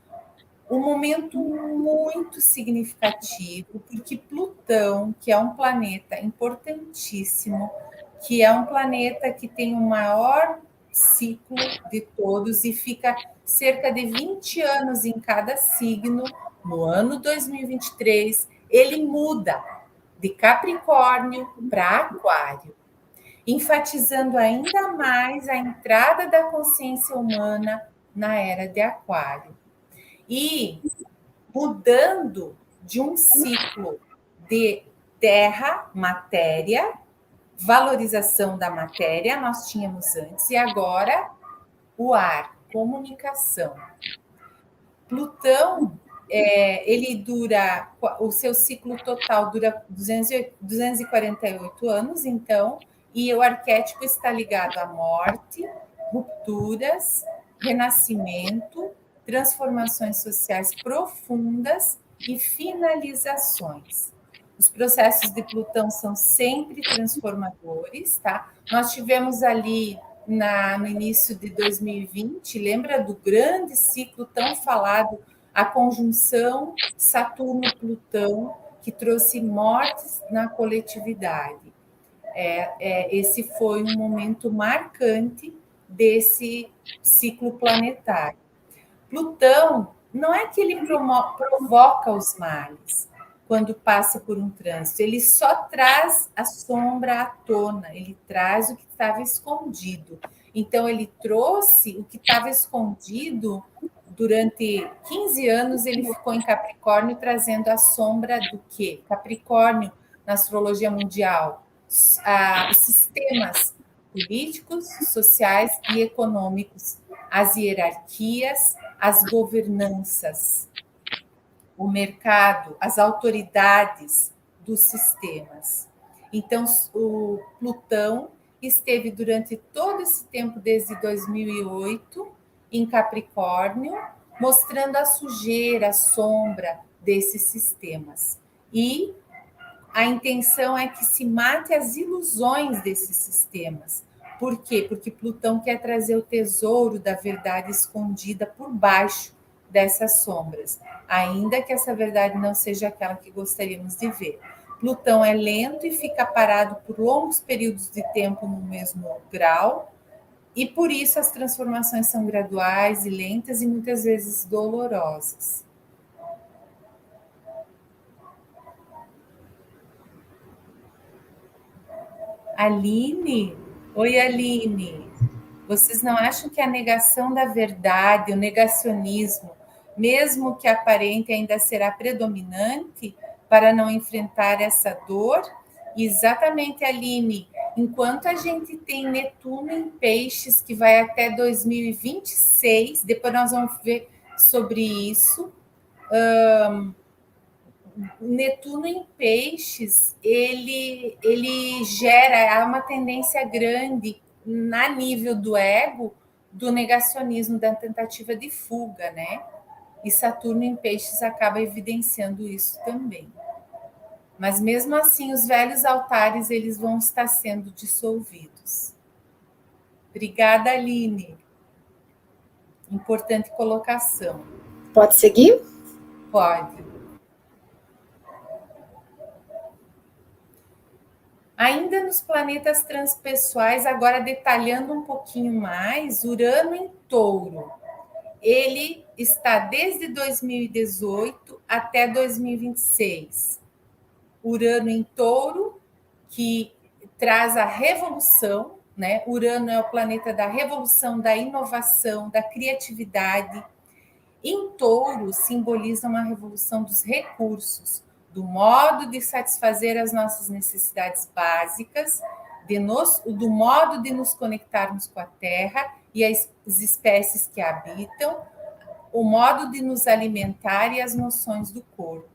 um momento muito significativo, porque Plutão, que é um planeta importantíssimo, que é um planeta que tem o maior ciclo de todos e fica cerca de 20 anos em cada signo. No ano 2023, ele muda de Capricórnio para Aquário, enfatizando ainda mais a entrada da consciência humana na era de Aquário. E mudando de um ciclo de terra, matéria, valorização da matéria, nós tínhamos antes, e agora o ar, comunicação. Plutão, ele dura, o seu ciclo total dura 248 anos, então, e o arquétipo está ligado à morte, rupturas, renascimento, transformações sociais profundas e finalizações. Os processos de Plutão são sempre transformadores, tá? Nós tivemos ali no início de 2020, lembra do grande ciclo tão falado, a conjunção Saturno-Plutão, que trouxe mortes na coletividade. Esse foi um momento marcante desse ciclo planetário. Plutão não é que ele provoca os males quando passa por um trânsito, ele só traz a sombra à tona, ele traz o que estava escondido. Então, ele trouxe o que estava escondido durante 15 anos, ele ficou em Capricórnio, trazendo a sombra do quê? Capricórnio, na astrologia mundial, os sistemas políticos, sociais e econômicos, as hierarquias, as governanças, o mercado, as autoridades dos sistemas. Então, o Plutão esteve durante todo esse tempo, desde 2008, em Capricórnio, mostrando a sujeira, a sombra desses sistemas. E a intenção é que se mate as ilusões desses sistemas. Por quê? Porque Plutão quer trazer o tesouro da verdade escondida por baixo dessas sombras, ainda que essa verdade não seja aquela que gostaríamos de ver. Plutão é lento e fica parado por longos períodos de tempo no mesmo grau, e por isso as transformações são graduais e lentas e muitas vezes dolorosas. Aline, oi Aline, vocês não acham que a negação da verdade, o negacionismo, mesmo que aparente, ainda será predominante para não enfrentar essa dor? Exatamente, Aline. Enquanto a gente tem Netuno em Peixes, que vai até 2026, depois nós vamos ver sobre isso. Netuno em Peixes, ele gera uma tendência grande na nível do ego, do negacionismo, da tentativa de fuga, né? E Saturno em Peixes acaba evidenciando isso também. Mas mesmo assim, os velhos altares, eles vão estar sendo dissolvidos. Obrigada, Aline. Importante colocação. Pode seguir? Pode. Ainda nos planetas transpessoais, agora detalhando um pouquinho mais, Urano em Touro. Ele está desde 2018 até 2026. Urano em Touro, que traz a revolução, né? Urano é o planeta da revolução, da inovação, da criatividade. Em Touro, simboliza uma revolução dos recursos, do modo de satisfazer as nossas necessidades básicas, do modo de nos conectarmos com a Terra e as espécies que a habitam, o modo de nos alimentar e as noções do corpo.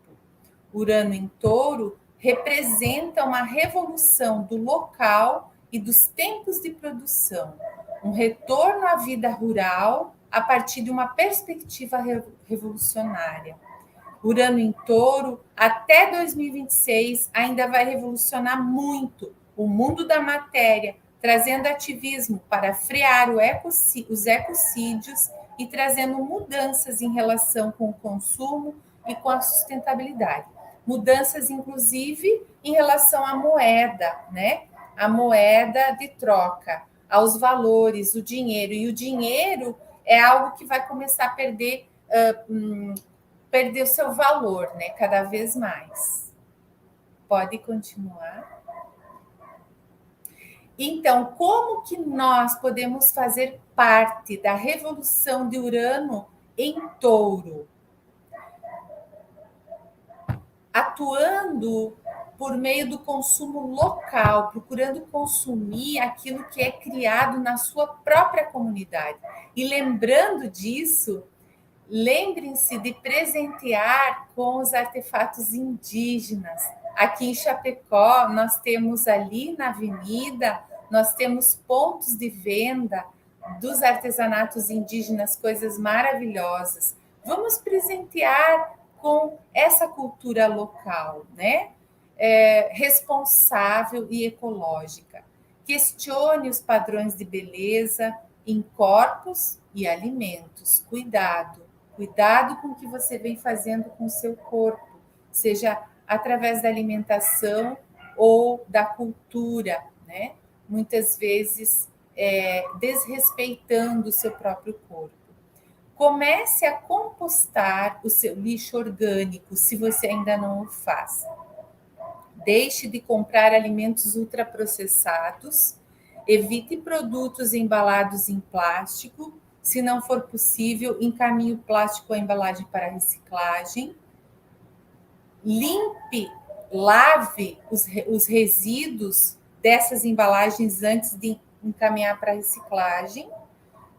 Urano em Touro representa uma revolução do local e dos tempos de produção, um retorno à vida rural a partir de uma perspectiva revolucionária. Urano em Touro, até 2026, ainda vai revolucionar muito o mundo da matéria, trazendo ativismo para frear os ecocídios e trazendo mudanças em relação com o consumo e com a sustentabilidade. Mudanças, inclusive, em relação à moeda, né? A moeda de troca. aos valores, o dinheiro. E o dinheiro é algo que vai começar a perder o seu valor, né? Cada vez mais. Pode continuar. Então, como que nós podemos fazer parte da revolução de Urano em Touro? Atuando por meio do consumo local, procurando consumir aquilo que é criado na sua própria comunidade. E lembrando disso, lembrem-se de presentear com os artefatos indígenas. Aqui em Chapecó, nós temos ali na avenida, nós temos pontos de venda dos artesanatos indígenas, coisas maravilhosas. Vamos presentear com essa cultura local, né? Responsável e ecológica. Questione os padrões de beleza em corpos e alimentos. Cuidado com o que você vem fazendo com o seu corpo, seja através da alimentação ou da cultura, né? Muitas vezes desrespeitando o seu próprio corpo. Comece a compostar o seu lixo orgânico, se você ainda não o faz. Deixe de comprar alimentos ultraprocessados, evite produtos embalados em plástico. Se não for possível, encaminhe o plástico ou a embalagem para reciclagem. Lave os resíduos dessas embalagens antes de encaminhar para reciclagem.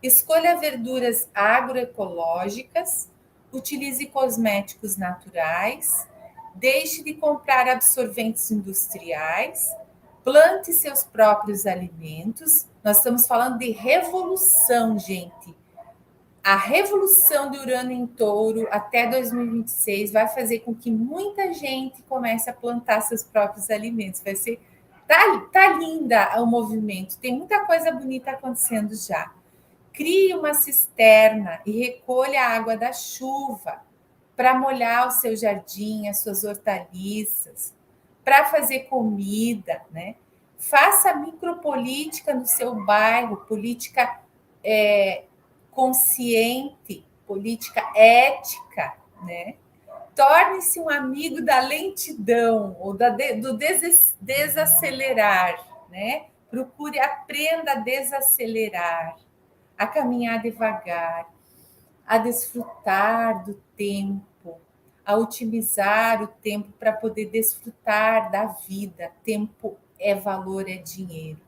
Escolha verduras agroecológicas, utilize cosméticos naturais, deixe de comprar absorventes industriais, plante seus próprios alimentos. Nós estamos falando de revolução, gente. A revolução de Urano em Touro até 2026 vai fazer com que muita gente comece a plantar seus próprios alimentos. Vai ser... Tá linda o movimento, tem muita coisa bonita acontecendo já. Crie uma cisterna e recolha a água da chuva para molhar o seu jardim, as suas hortaliças, para fazer comida, né? Faça micropolítica no seu bairro, política consciente, política ética, né? Torne-se um amigo da lentidão ou do desacelerar, né? Aprenda a desacelerar, a caminhar devagar, a desfrutar do tempo, a otimizar o tempo para poder desfrutar da vida. Tempo é valor, é dinheiro.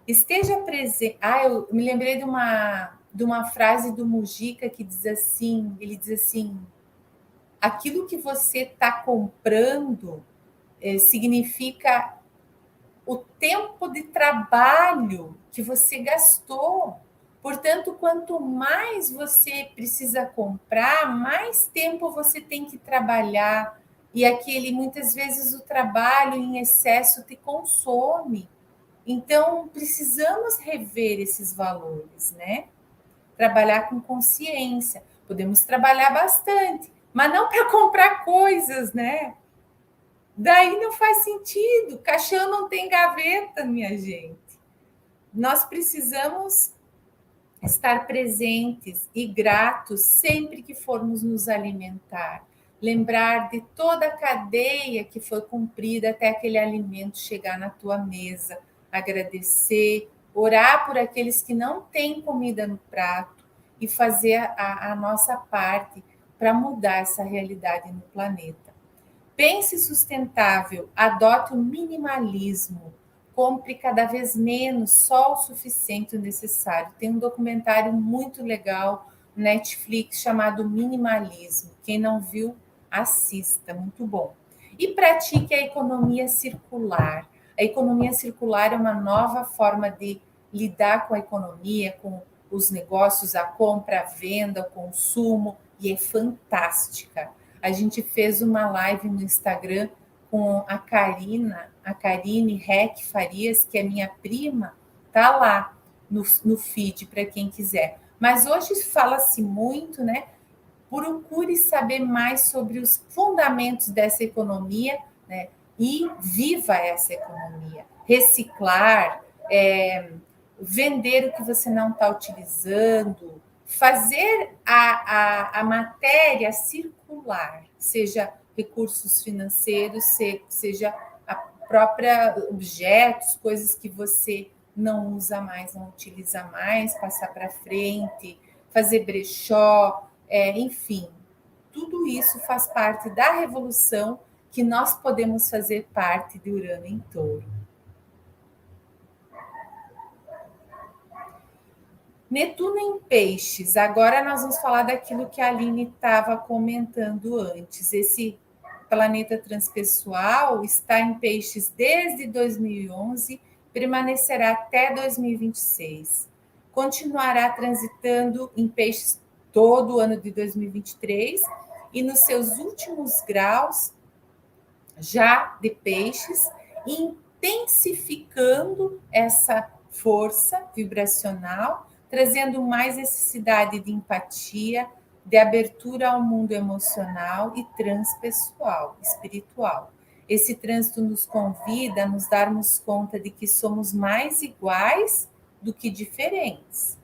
Esteja presente. Eu me lembrei de uma frase do Mujica que diz assim, ele diz assim: aquilo que você está comprando significa o tempo de trabalho que você gastou. Portanto, quanto mais você precisa comprar, mais tempo você tem que trabalhar. E muitas vezes o trabalho em excesso te consome. Então, precisamos rever esses valores, né? Trabalhar com consciência. Podemos trabalhar bastante, mas não para comprar coisas, né? Daí não faz sentido. Caixão não tem gaveta, minha gente. Nós precisamos estar presentes e gratos sempre que formos nos alimentar. Lembrar de toda a cadeia que foi cumprida até aquele alimento chegar na tua mesa. Agradecer, orar por aqueles que não têm comida no prato e fazer a nossa parte para mudar essa realidade no planeta. Pense sustentável, adote o minimalismo. Compre cada vez menos, só o suficiente, o necessário. Tem um documentário muito legal no Netflix chamado Minimalismo. Quem não viu, assista, muito bom. E pratique a economia circular. A economia circular é uma nova forma de lidar com a economia, com os negócios, a compra, a venda, o consumo, e é fantástica. A gente fez uma live no Instagram com a Karine Rec Farias, que é minha prima, tá lá no feed para quem quiser. Mas hoje fala-se muito, né? Procure saber mais sobre os fundamentos dessa economia, né? E viva essa economia. Reciclar, vender o que você não está utilizando, fazer a matéria circular, seja recursos financeiros, seja a própria objetos, coisas que você não usa mais, não utiliza mais, passar para frente, fazer brechó, enfim, tudo isso faz parte da revolução que nós podemos fazer parte de Urano em Touro. Netuno em Peixes. Agora nós vamos falar daquilo que a Aline estava comentando antes. Esse planeta transpessoal está em Peixes desde 2011, permanecerá até 2026. Continuará transitando em Peixes todo o ano de 2023 e nos seus últimos graus já de Peixes, intensificando essa força vibracional, trazendo mais necessidade de empatia, de abertura ao mundo emocional e transpessoal, espiritual. Esse trânsito nos convida a nos darmos conta de que somos mais iguais do que diferentes.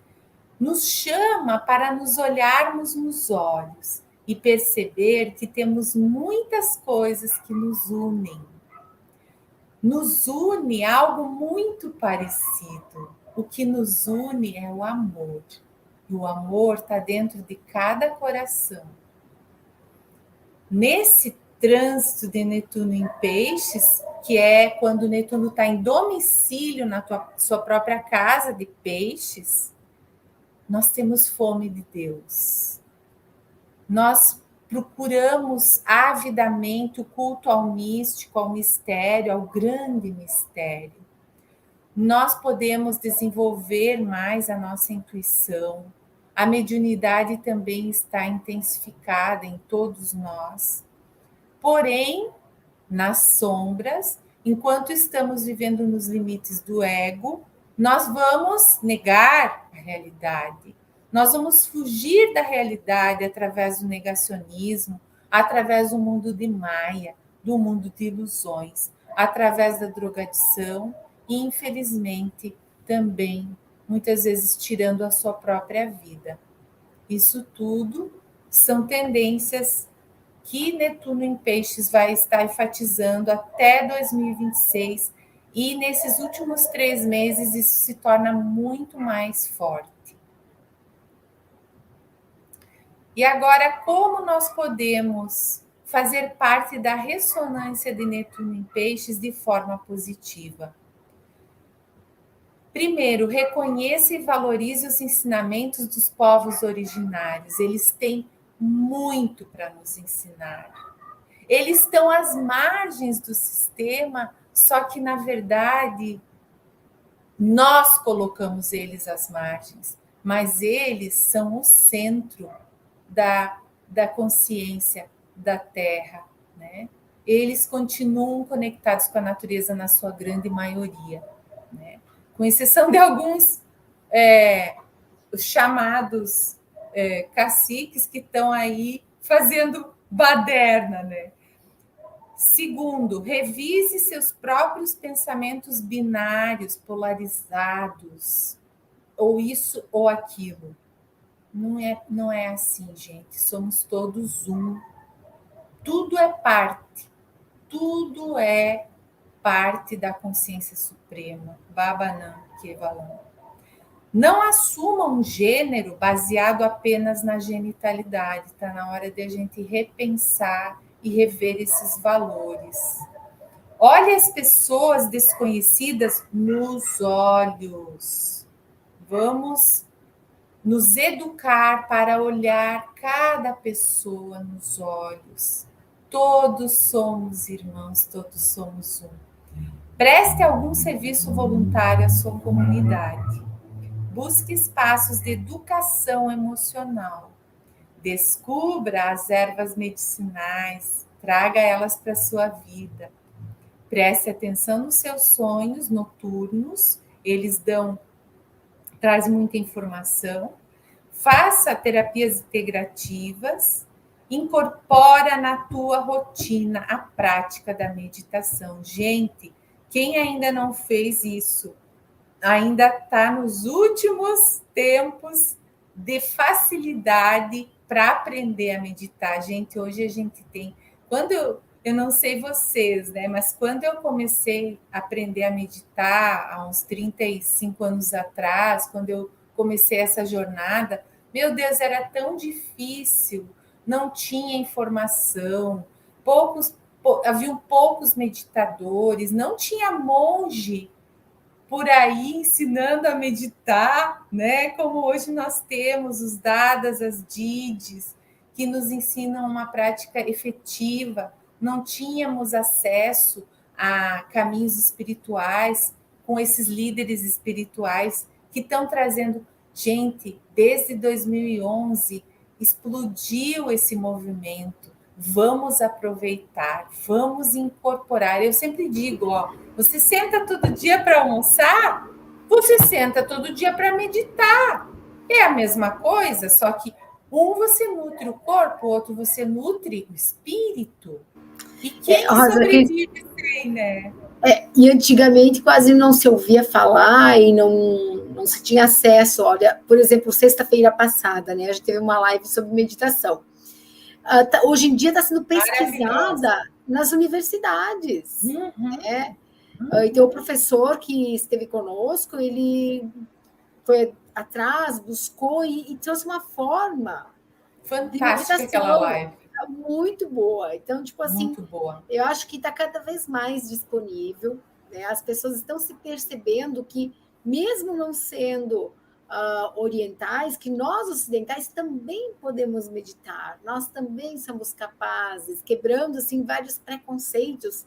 Nos chama para nos olharmos nos olhos e perceber que temos muitas coisas que nos unem. Nos une algo muito parecido. O que nos une é o amor. E o amor está dentro de cada coração. Nesse trânsito de Netuno em Peixes, que é quando Netuno está em domicílio na sua própria casa de Peixes, nós temos fome de Deus. Nós procuramos avidamente o culto ao místico, ao mistério, ao grande mistério. Nós podemos desenvolver mais a nossa intuição. A mediunidade também está intensificada em todos nós. Porém, nas sombras, enquanto estamos vivendo nos limites do ego, nós vamos negar a realidade. Nós vamos fugir da realidade através do negacionismo, através do mundo de Maia, do mundo de ilusões, através da drogadição e, infelizmente, também, muitas vezes, tirando a sua própria vida. Isso tudo são tendências que Netuno em Peixes vai estar enfatizando até 2026, e nesses últimos 3 meses isso se torna muito mais forte. E agora, como nós podemos fazer parte da ressonância de Netuno em Peixes de forma positiva? Primeiro, reconheça e valorize os ensinamentos dos povos originários. Eles têm muito para nos ensinar. Eles estão às margens do sistema, só que, na verdade, nós colocamos eles às margens, mas eles são o centro da consciência da Terra, né? Eles continuam conectados com a natureza na sua grande maioria, né? Com exceção de alguns chamados caciques que estão aí fazendo baderna, né? Segundo, revise seus próprios pensamentos binários, polarizados, ou isso ou aquilo. Não é assim, gente. Somos todos um. Tudo é parte. Tudo é parte da consciência suprema. Babanam, Kevalam. Não assuma um gênero baseado apenas na genitalidade. Está na hora de a gente repensar e rever esses valores. Olhe as pessoas desconhecidas nos olhos. Vamos nos educar para olhar cada pessoa nos olhos. Todos somos irmãos, todos somos um. Preste algum serviço voluntário à sua comunidade. Busque espaços de educação emocional. Descubra as ervas medicinais, traga elas para a sua vida. Preste atenção nos seus sonhos noturnos, eles trazem muita informação. Faça terapias integrativas, incorpora na tua rotina a prática da meditação. Gente, quem ainda não fez isso, ainda está nos últimos tempos de facilidade para aprender a meditar. Gente, hoje a gente tem... Quando eu não sei vocês, né? Mas quando eu comecei a aprender a meditar, há uns 35 anos atrás, quando eu comecei essa jornada, meu Deus, era tão difícil, não tinha informação, haviam poucos meditadores, não tinha monge por aí ensinando a meditar, né? Como hoje nós temos os dadas, as DIDs, que nos ensinam uma prática efetiva. Não tínhamos acesso a caminhos espirituais com esses líderes espirituais que estão trazendo gente. Desde 2011 explodiu esse movimento. Vamos aproveitar, vamos incorporar. Eu sempre digo, ó, você senta todo dia para almoçar, você senta todo dia para meditar. É a mesma coisa, só que um você nutre o corpo, o outro você nutre o espírito. E quem sobrevive sem, né? E antigamente quase não se ouvia falar e não se tinha acesso. Olha, por exemplo, sexta-feira passada, né, a gente teve uma live sobre meditação. Hoje em dia está sendo pesquisada nas universidades. Né? Então, o professor que esteve conosco, ele foi atrás, buscou e trouxe uma forma fantástica aquela live. Muito boa. Então, tipo assim, muito boa. Eu acho que está cada vez mais disponível. Né? As pessoas estão se percebendo que, mesmo não sendo orientais, que nós ocidentais também podemos meditar, nós também somos capazes, quebrando assim vários preconceitos,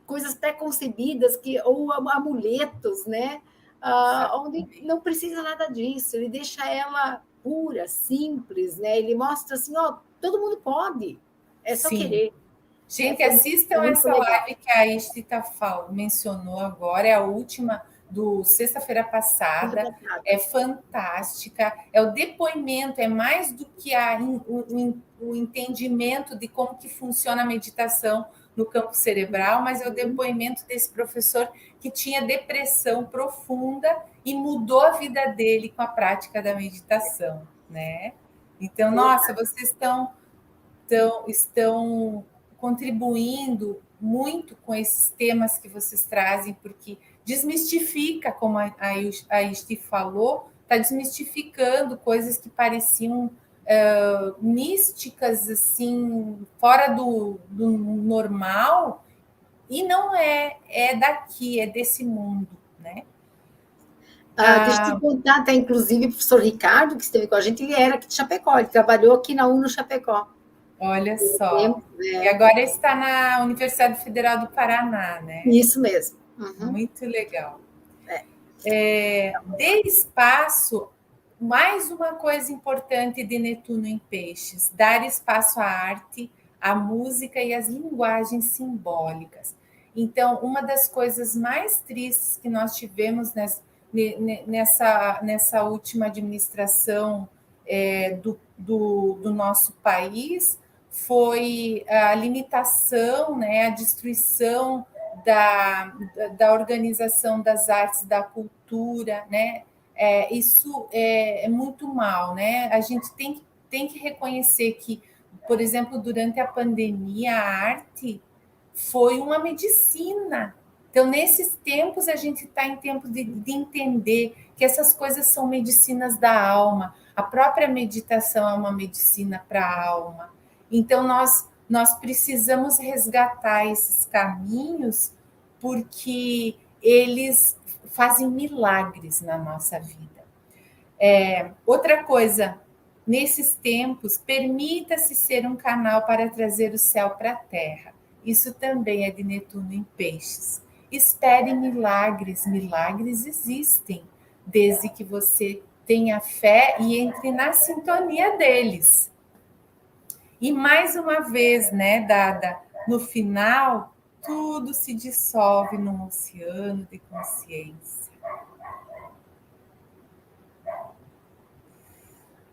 coisas preconcebidas ou amuletos, né? Onde não precisa nada disso. Ele deixa ela pura, simples, né? Ele mostra assim, ó, todo mundo pode, é só querer. Gente, assistam essa live que a Istita mencionou agora, é a última do sexta-feira passada, é fantástica, é o depoimento, é mais do que o entendimento de como que funciona a meditação no campo cerebral, mas é o depoimento desse professor que tinha depressão profunda e mudou a vida dele com a prática da meditação, né? Então, nossa, vocês estão contribuindo muito com esses temas que vocês trazem, porque desmistifica, como a Isti falou, está desmistificando coisas que pareciam místicas, assim, fora do normal, e não é daqui, é desse mundo, né? Deixa eu te contar, até inclusive o professor Ricardo, que esteve com a gente, ele era aqui de Chapecó, ele trabalhou aqui na UNO Chapecó. Olha só. E agora está na Universidade Federal do Paraná, né? Isso mesmo. Muito legal. Dê espaço, mais uma coisa importante de Netuno em Peixes, dar espaço à arte, à música e às linguagens simbólicas. Então, uma das coisas mais tristes que nós tivemos nessa última administração do nosso país foi a limitação, né, a destruição da organização das artes, da cultura, né? Isso é muito mal, né? A gente tem que reconhecer que, por exemplo, durante a pandemia, a arte foi uma medicina. Então, nesses tempos, a gente está em tempo de entender que essas coisas são medicinas da alma. A própria meditação é uma medicina para a alma. Então, nós precisamos resgatar esses caminhos porque eles fazem milagres na nossa vida. Outra coisa, nesses tempos, permita-se ser um canal para trazer o céu para a terra. Isso também é de Netuno em Peixes. Espere milagres. Milagres existem, desde que você tenha fé e entre na sintonia deles. E mais uma vez, né, Dada, no final, tudo se dissolve num oceano de consciência.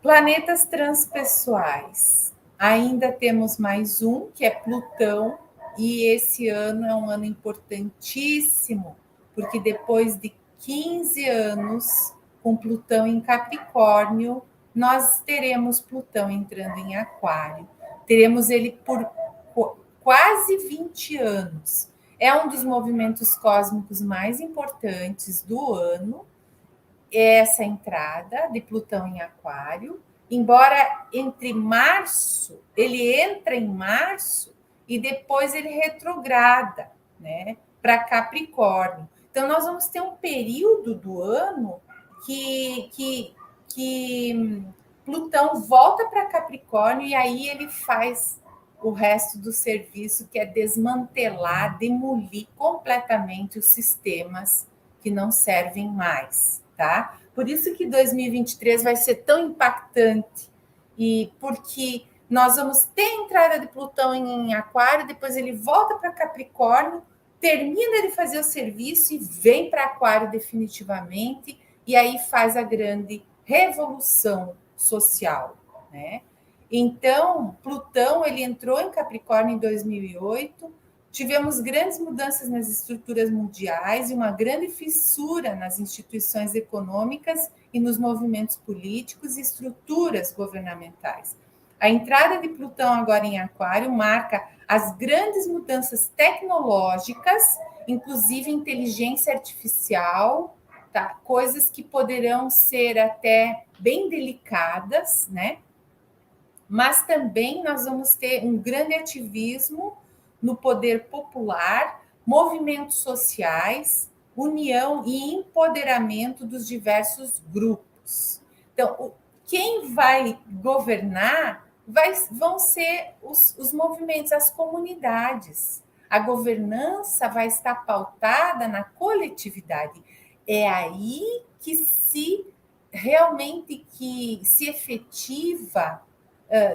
Planetas transpessoais. Ainda temos mais um, que é Plutão, e esse ano é um ano importantíssimo, porque depois de 15 anos com Plutão em Capricórnio, nós teremos Plutão entrando em Aquário. Teremos ele por quase 20 anos. É um dos movimentos cósmicos mais importantes do ano, essa entrada de Plutão em Aquário, embora entre março, ele entra em março e depois ele retrograda, né, para Capricórnio. Então, nós vamos ter um período do ano que Plutão volta para Capricórnio e aí ele faz o resto do serviço, que é desmantelar, demolir completamente os sistemas que não servem mais, tá? Por isso que 2023 vai ser tão impactante, e porque nós vamos ter a entrada de Plutão em Aquário, depois ele volta para Capricórnio, termina de fazer o serviço e vem para Aquário definitivamente, e aí faz a grande revolução social, né? Então, Plutão ele entrou em Capricórnio em 2008, tivemos grandes mudanças nas estruturas mundiais e uma grande fissura nas instituições econômicas e nos movimentos políticos e estruturas governamentais. A entrada de Plutão agora em Aquário marca as grandes mudanças tecnológicas, inclusive inteligência artificial, tá? Coisas que poderão ser até bem delicadas, né? Mas também nós vamos ter um grande ativismo no poder popular, movimentos sociais, união e empoderamento dos diversos grupos. Então, quem vai governar vão ser os movimentos, as comunidades. A governança vai estar pautada na coletividade. É aí que se realmente se efetiva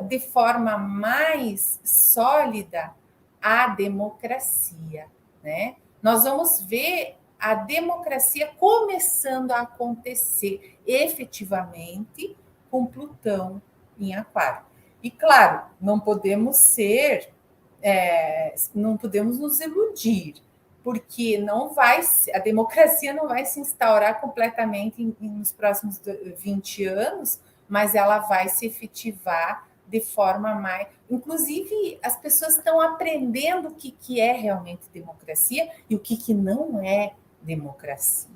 de forma mais sólida a democracia, né? Nós vamos ver a democracia começando a acontecer efetivamente com Plutão em Aquário. E claro, não podemos nos iludir, porque a democracia não vai se instaurar completamente nos próximos 20 anos, mas ela vai se efetivar de forma mais... Inclusive, as pessoas estão aprendendo o que é realmente democracia e o que não é democracia.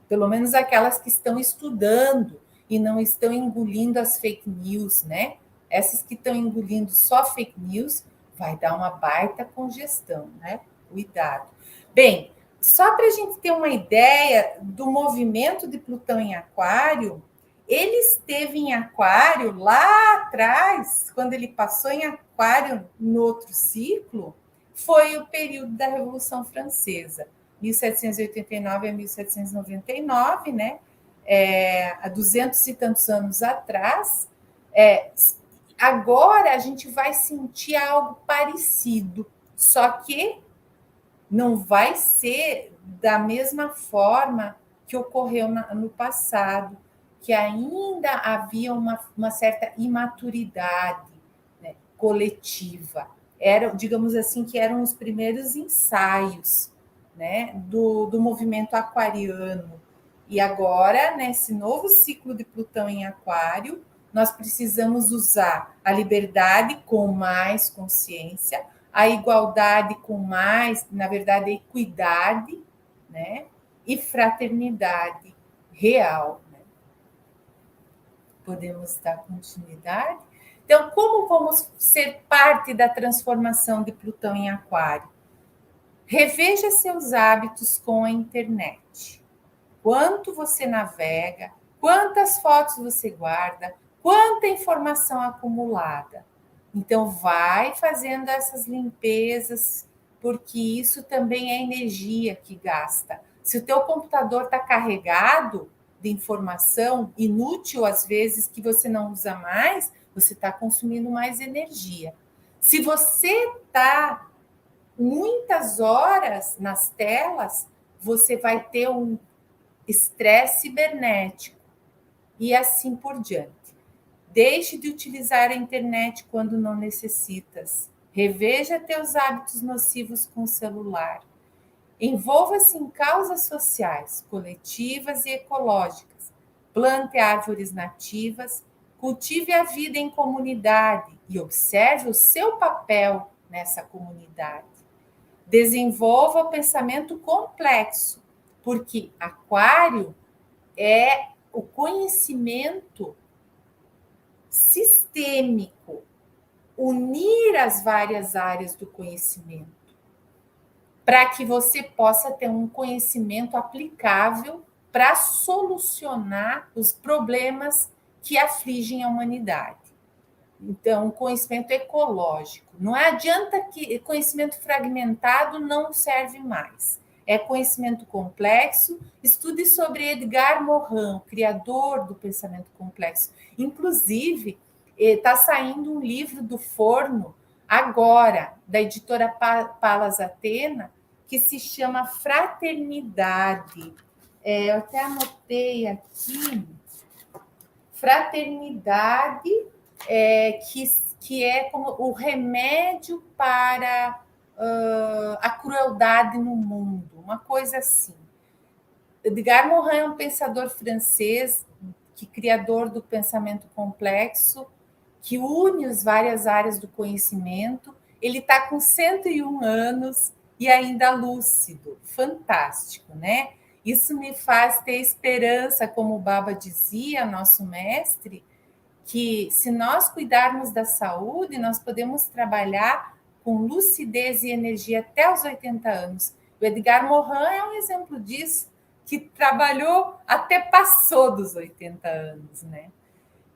Pelo menos aquelas que estão estudando e não estão engolindo as fake news, né? Essas que estão engolindo só fake news, vai dar uma baita congestão, né? Cuidado. Bem, só para a gente ter uma ideia do movimento de Plutão em Aquário, ele esteve em Aquário lá atrás, quando ele passou em Aquário no outro ciclo, foi o período da Revolução Francesa, 1789 a 1799, né? Há 200 e tantos anos atrás. Agora a gente vai sentir algo parecido, só que não vai ser da mesma forma que ocorreu no passado, que ainda havia uma certa imaturidade, né, coletiva. Digamos assim, que eram os primeiros ensaios, né, do movimento aquariano. E agora, nesse novo ciclo de Plutão em Aquário, nós precisamos usar a liberdade com mais consciência, a igualdade com mais, na verdade, a equidade, né, e fraternidade real. Podemos dar continuidade? Então, como vamos ser parte da transformação de Plutão em Aquário? Reveja seus hábitos com a internet. Quanto você navega, quantas fotos você guarda, quanta informação acumulada. Então, vai fazendo essas limpezas, porque isso também é energia que gasta. Se o teu computador está carregado de informação inútil, às vezes, que você não usa mais, você está consumindo mais energia. Se você está muitas horas nas telas, você vai ter um estresse cibernético e assim por diante. Deixe de utilizar a internet quando não necessitas. Reveja teus hábitos nocivos com o celular. Envolva-se em causas sociais, coletivas e ecológicas. Plante árvores nativas, cultive a vida em comunidade e observe o seu papel nessa comunidade. Desenvolva o pensamento complexo, porque Aquário é o conhecimento sistêmico, unir as várias áreas do conhecimento, para que você possa ter um conhecimento aplicável para solucionar os problemas que afligem a humanidade. Então, conhecimento ecológico. Não adianta que conhecimento fragmentado não serve mais. É conhecimento complexo. Estude sobre Edgar Morin, criador do pensamento complexo. Inclusive, está saindo um livro do forno agora, da editora Palas Atena, que se chama Fraternidade. Eu até anotei aqui. Fraternidade, que é como o remédio para a crueldade no mundo, uma coisa assim. Edgar Morin é um pensador francês, criador do pensamento complexo, que une as várias áreas do conhecimento. Ele está com 101 anos e ainda lúcido. Fantástico, né? Isso me faz ter esperança, como o Baba dizia, nosso mestre, que se nós cuidarmos da saúde, nós podemos trabalhar com lucidez e energia até os 80 anos. O Edgar Morin é um exemplo disso, que trabalhou até passou dos 80 anos, né?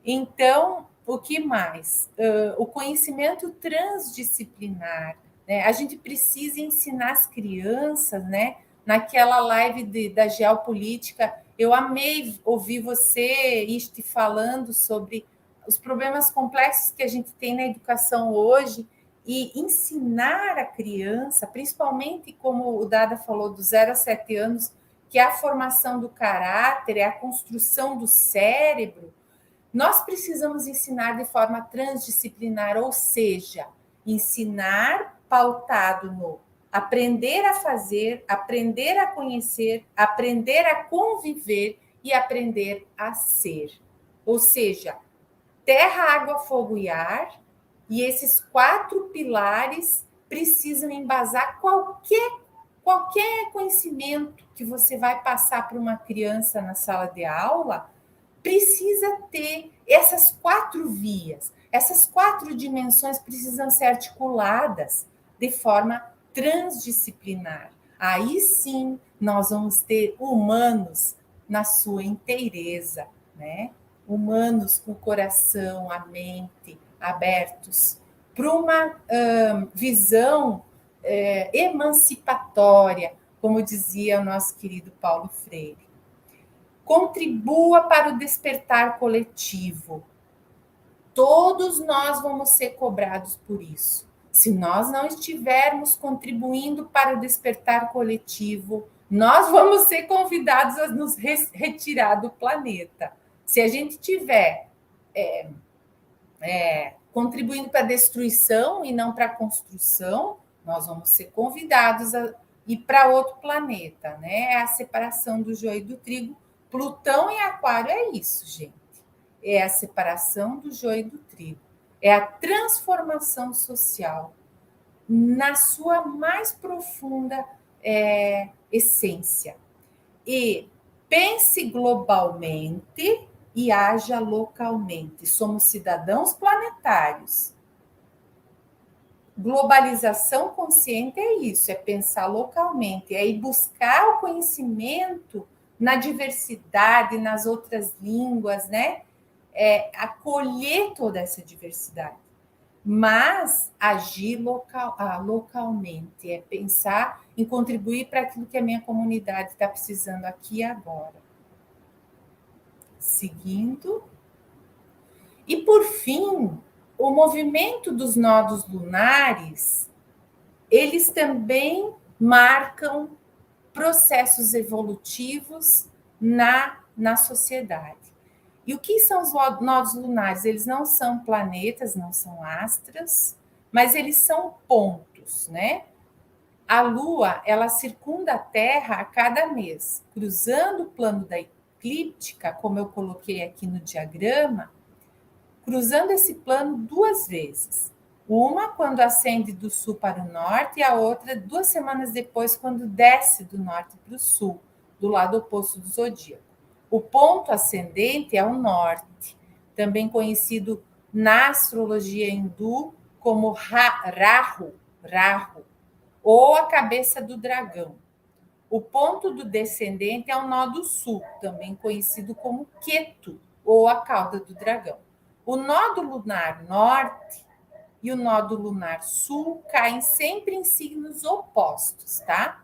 Então, o que mais? O conhecimento transdisciplinar, né? A gente precisa ensinar as crianças, né? Naquela live da geopolítica, eu amei ouvir você, Isti, falando sobre os problemas complexos que a gente tem na educação hoje e ensinar a criança, principalmente como o Dada falou, do 0 a 7 anos, que é a formação do caráter, é a construção do cérebro. Nós precisamos ensinar de forma transdisciplinar, ou seja, ensinar pautado no aprender a fazer, aprender a conhecer, aprender a conviver e aprender a ser. Ou seja, terra, água, fogo e ar, e esses 4 pilares precisam embasar qualquer conhecimento que você vai passar para uma criança na sala de aula, precisa ter essas 4 vias, essas 4 dimensões precisam ser articuladas de forma transdisciplinar. Aí sim nós vamos ter humanos na sua inteireza, né? Humanos com o coração, a mente abertos para uma visão emancipatória, como dizia o nosso querido Paulo Freire. Contribua para o despertar coletivo. Todos nós vamos ser cobrados por isso. Se nós não estivermos contribuindo para o despertar coletivo, nós vamos ser convidados a nos retirar do planeta. Se a gente estiver contribuindo para a destruição e não para a construção, nós vamos ser convidados a ir para outro planeta, né? É a separação do joio e do trigo. Plutão em Aquário é isso, gente. É a separação do joio e do trigo. É a transformação social na sua mais profunda essência. E pense globalmente e haja localmente. Somos cidadãos planetários. Globalização consciente é isso, é pensar localmente, é ir buscar o conhecimento na diversidade, nas outras línguas, né? Acolher toda essa diversidade. Mas agir localmente, é pensar em contribuir para aquilo que a minha comunidade está precisando aqui e agora. Seguindo. E, por fim, o movimento dos nodos lunares, eles também marcam processos evolutivos na sociedade. E o que são os nodos lunares? Eles não são planetas, não são astros, mas eles são pontos, né? a Lua, ela circunda a Terra a cada mês, cruzando o plano da eclíptica, como eu coloquei aqui no diagrama, cruzando esse plano 2 vezes. Uma quando ascende do sul para o norte e a outra 2 semanas depois, quando desce do norte para o sul, do lado oposto do zodíaco. O ponto ascendente é o norte, também conhecido na astrologia hindu como Rahu, ou a cabeça do dragão. O ponto do descendente é o nó do sul, também conhecido como Ketu, ou a cauda do dragão. O nó do lunar norte e o nó do lunar sul caem sempre em signos opostos, tá?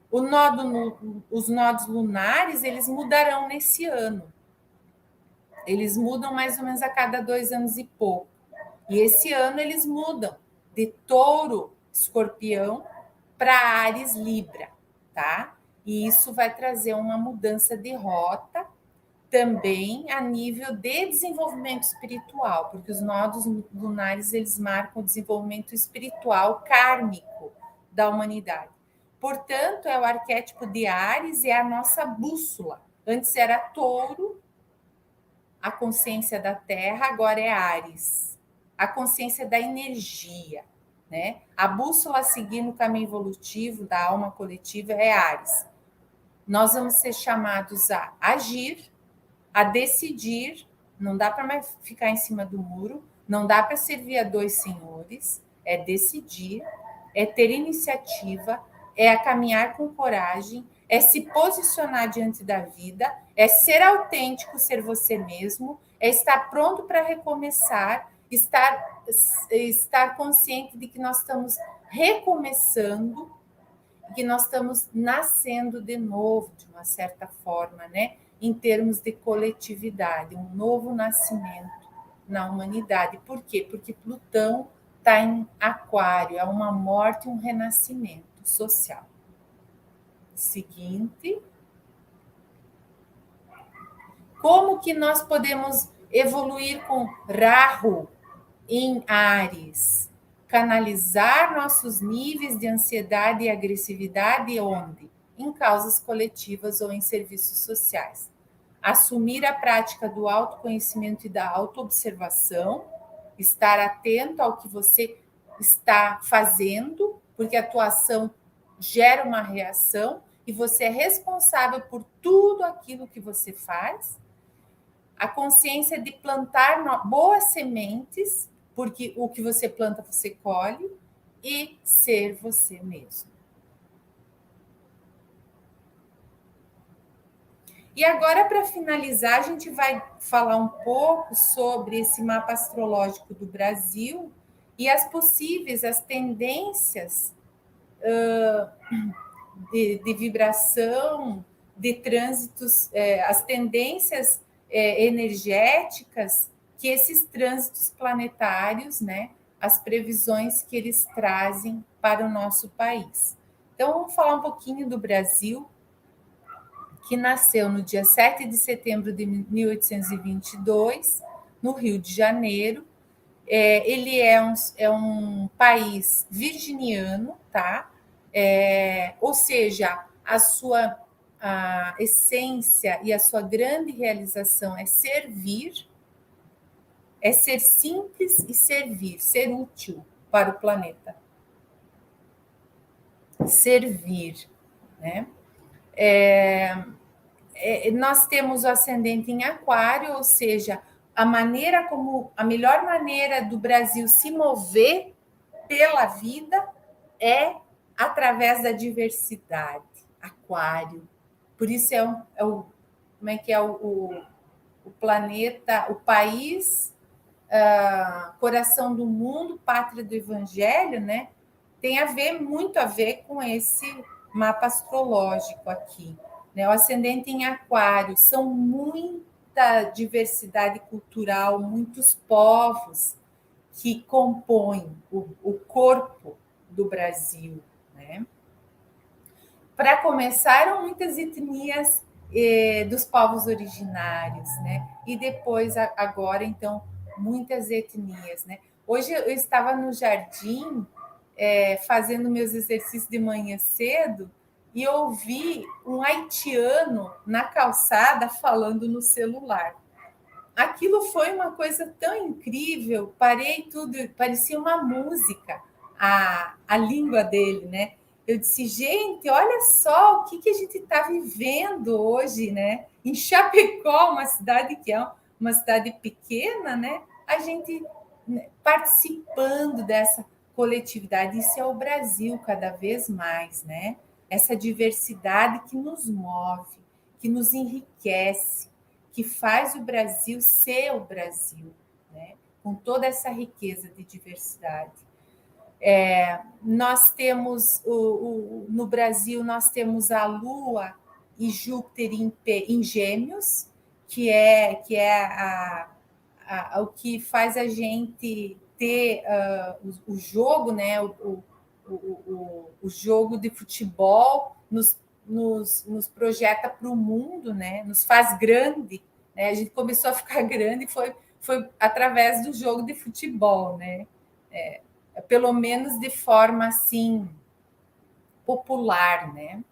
Os nodos lunares, eles mudarão nesse ano. Eles mudam mais ou menos a cada 2 anos e pouco. E esse ano eles mudam de Touro, Escorpião, para Áries, Libra, tá? E isso vai trazer uma mudança de rota também a nível de desenvolvimento espiritual, porque os nodos lunares, eles marcam o desenvolvimento espiritual kármico da humanidade. Portanto, é o arquétipo de Áries, é a nossa bússola. Antes era Touro, a consciência da Terra, agora é Áries, a consciência da energia, né? A bússola a seguir no caminho evolutivo da alma coletiva é Áries. Nós vamos ser chamados a agir, a decidir, não dá para mais ficar em cima do muro, não dá para servir a 2 senhores, é decidir, é ter iniciativa, é a caminhar com coragem, é se posicionar diante da vida, é ser autêntico, ser você mesmo, é estar pronto para recomeçar, estar consciente de que nós estamos recomeçando, que nós estamos nascendo de novo, de uma certa forma, né? Em termos de coletividade, um novo nascimento na humanidade. Por quê? Porque Plutão está em Aquário, é uma morte e um renascimento social. Seguinte. Como que nós podemos evoluir com Rahu em Áries? Canalizar nossos níveis de ansiedade e agressividade onde? Em causas coletivas ou em serviços sociais. Assumir a prática do autoconhecimento e da autoobservação, estar atento ao que você está fazendo, porque a tua ação gera uma reação e você é responsável por tudo aquilo que você faz. A consciência de plantar boas sementes, porque o que você planta, você colhe, e ser você mesmo. E agora, para finalizar, a gente vai falar um pouco sobre esse mapa astrológico do Brasil e as possíveis, as tendências de vibração, de trânsitos, as tendências energéticas que esses trânsitos planetários, né, as previsões que eles trazem para o nosso país. Então, vamos falar um pouquinho do Brasil, que nasceu no dia 7 de setembro de 1822, no Rio de Janeiro. Ele é um país virginiano, tá? Ou seja, a essência e a sua grande realização é servir, é ser simples e servir, ser útil para o planeta. Servir, né? Nós temos o ascendente em Aquário, ou seja, a melhor maneira do Brasil se mover pela vida é através da diversidade. Aquário. Por isso o planeta, o país, coração do mundo, pátria do evangelho, né? Tem muito a ver com esse mapa astrológico aqui. O ascendente em Aquário, são muita diversidade cultural, muitos povos que compõem o corpo do Brasil, né? Para começar, eram muitas etnias dos povos originários, né? E depois, agora, então, muitas etnias, né? Hoje eu estava no jardim fazendo meus exercícios de manhã cedo e ouvi um haitiano na calçada falando no celular. Aquilo foi uma coisa tão incrível, parei tudo, parecia uma música, a língua dele, né? Eu disse, gente, olha só o que a gente está vivendo hoje, né? Em Chapecó, uma cidade que é uma cidade pequena, né? A gente participando dessa coletividade. Isso é o Brasil cada vez mais, né? Essa diversidade que nos move, que nos enriquece, que faz o Brasil ser o Brasil, né? Com toda essa riqueza de diversidade. Nós temos, no Brasil, nós temos a Lua e Júpiter em Gêmeos, que é o que faz a gente ter o jogo, né? O jogo de futebol nos projeta para o mundo, né? Nos faz grande, né? A gente começou a ficar grande e foi através do jogo de futebol, né? Pelo menos de forma assim popular, né?